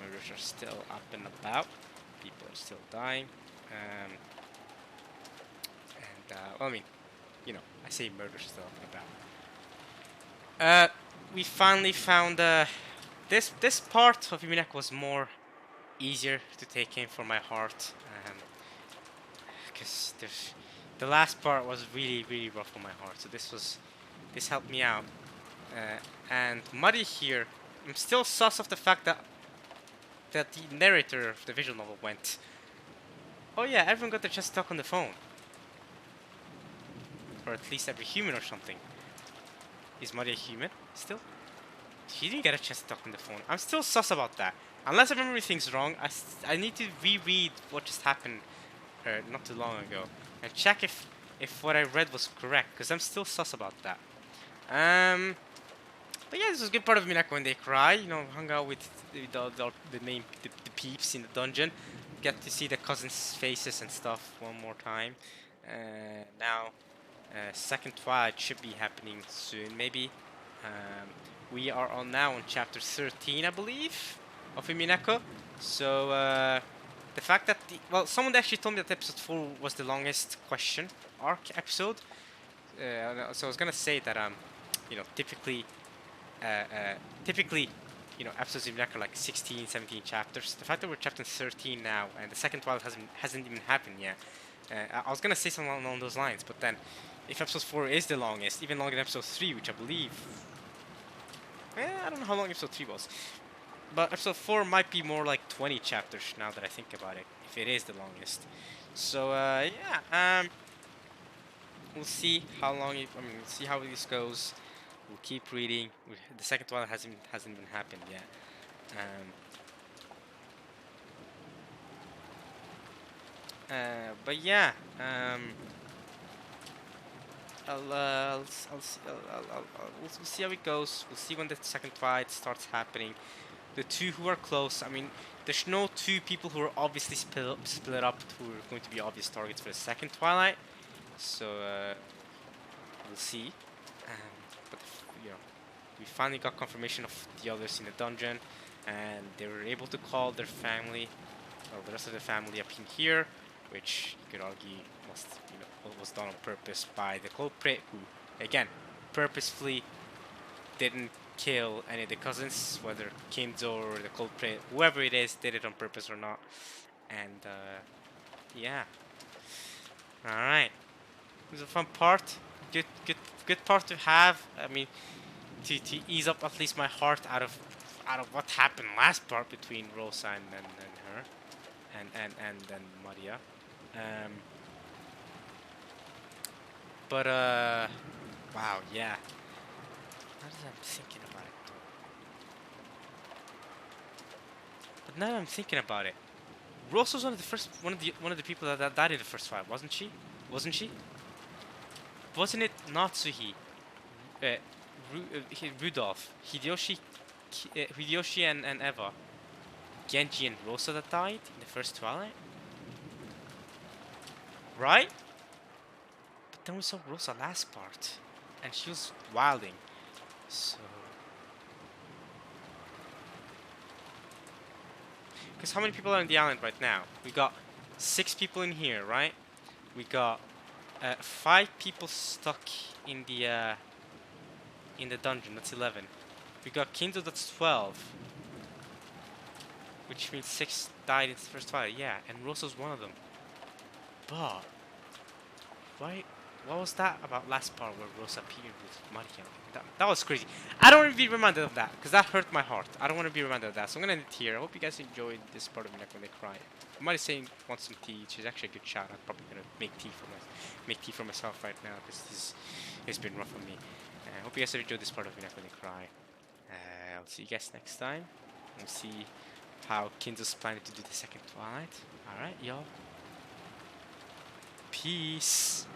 Murders are still up and about. People are still dying. Well, I mean, you know, I say murders still up and about. We finally found this part of Umineko was more easier to take in for my heart, because the last part was really rough on my heart. So this helped me out. And Muddy here, I'm still sus of the fact that the narrator of the visual novel went, oh yeah, everyone got their chest stuck on the phone, or at least every human or something. Is Muddy a human still? She didn't get a chest stuck on the phone. I'm still sus about that. Unless I remember things wrong, I need to reread what just happened not too long ago and check if what I read was correct, because I'm still sus about that. But yeah, this was a good part of Umineko when they cry. You know, hung out with the peeps in the dungeon, get to see the cousins' faces and stuff one more time. Now, second Twilight should be happening soon, maybe. We are on chapter 13, I believe, of Umineko. So the fact that someone actually told me that episode 4 was the longest question arc episode. So I was gonna say that you know, typically, you know, episodes of Umineko are like 16, 17 chapters. The fact that we're chapter 13 now and the second Twilight hasn't even happened yet. I was gonna say something along those lines, but then if episode 4 is the longest, even longer than episode 3, which I believe, I don't know how long episode 3 was, but episode 4 might be more like 20 chapters now that I think about it, if it is the longest. So yeah, we'll see how long we'll see how this goes. We'll keep reading. The second one hasn't even happened yet. But yeah, we'll see how it goes. We'll see when the second fight starts happening. The two who are close, I mean, there's no two people who are obviously split up who are going to be obvious targets for the second Twilight. So we'll see. But you know, we finally got confirmation of the others in the dungeon, and they were able to call their family, or the rest of the family, up in here, which you could argue must, you know, was done on purpose by the culprit, who, again, purposefully didn't kill any of the cousins, whether Kinzo or the culprit, whoever it is, did it on purpose or not. And yeah. All right. It was a fun part. Good part to have. I mean, to ease up at least my heart out of what happened last part between Rosa and her, and then Maria. But wow, yeah. Now that I'm thinking about it, though. But now that I'm thinking about it, Rosa was one of the people that died in the first fight, wasn't she? Wasn't she? Wasn't it Natsuhi, Rudolph, Hideyoshi and Eva, Genji and Rosa that died in the first Twilight? Right? But then we saw Rosa last part, and she was wilding. So, because how many people are on the island right now? We got 6 people in here, right? We got 5 people stuck in the dungeon. That's 11. We got Kinzo. That's 12. Which means 6 died in the first fight. Yeah, and Rosa's one of them. But why? What was that about last part where Rosa appeared with Maria? That was crazy. I don't want to be reminded of that because that hurt my heart. I don't want to be reminded of that. So I'm gonna end it here. I hope you guys enjoyed this part of Umineko when they cry. Mary's saying wants some tea. She's actually a good shot. I'm probably gonna make tea for myself right now because it's been rough on me. I hope you guys have enjoyed this part of Umineko when they cry. I'll see you guys next time. We'll see how Kinzo's planning to do the second Twilight. Alright, y'all. Peace.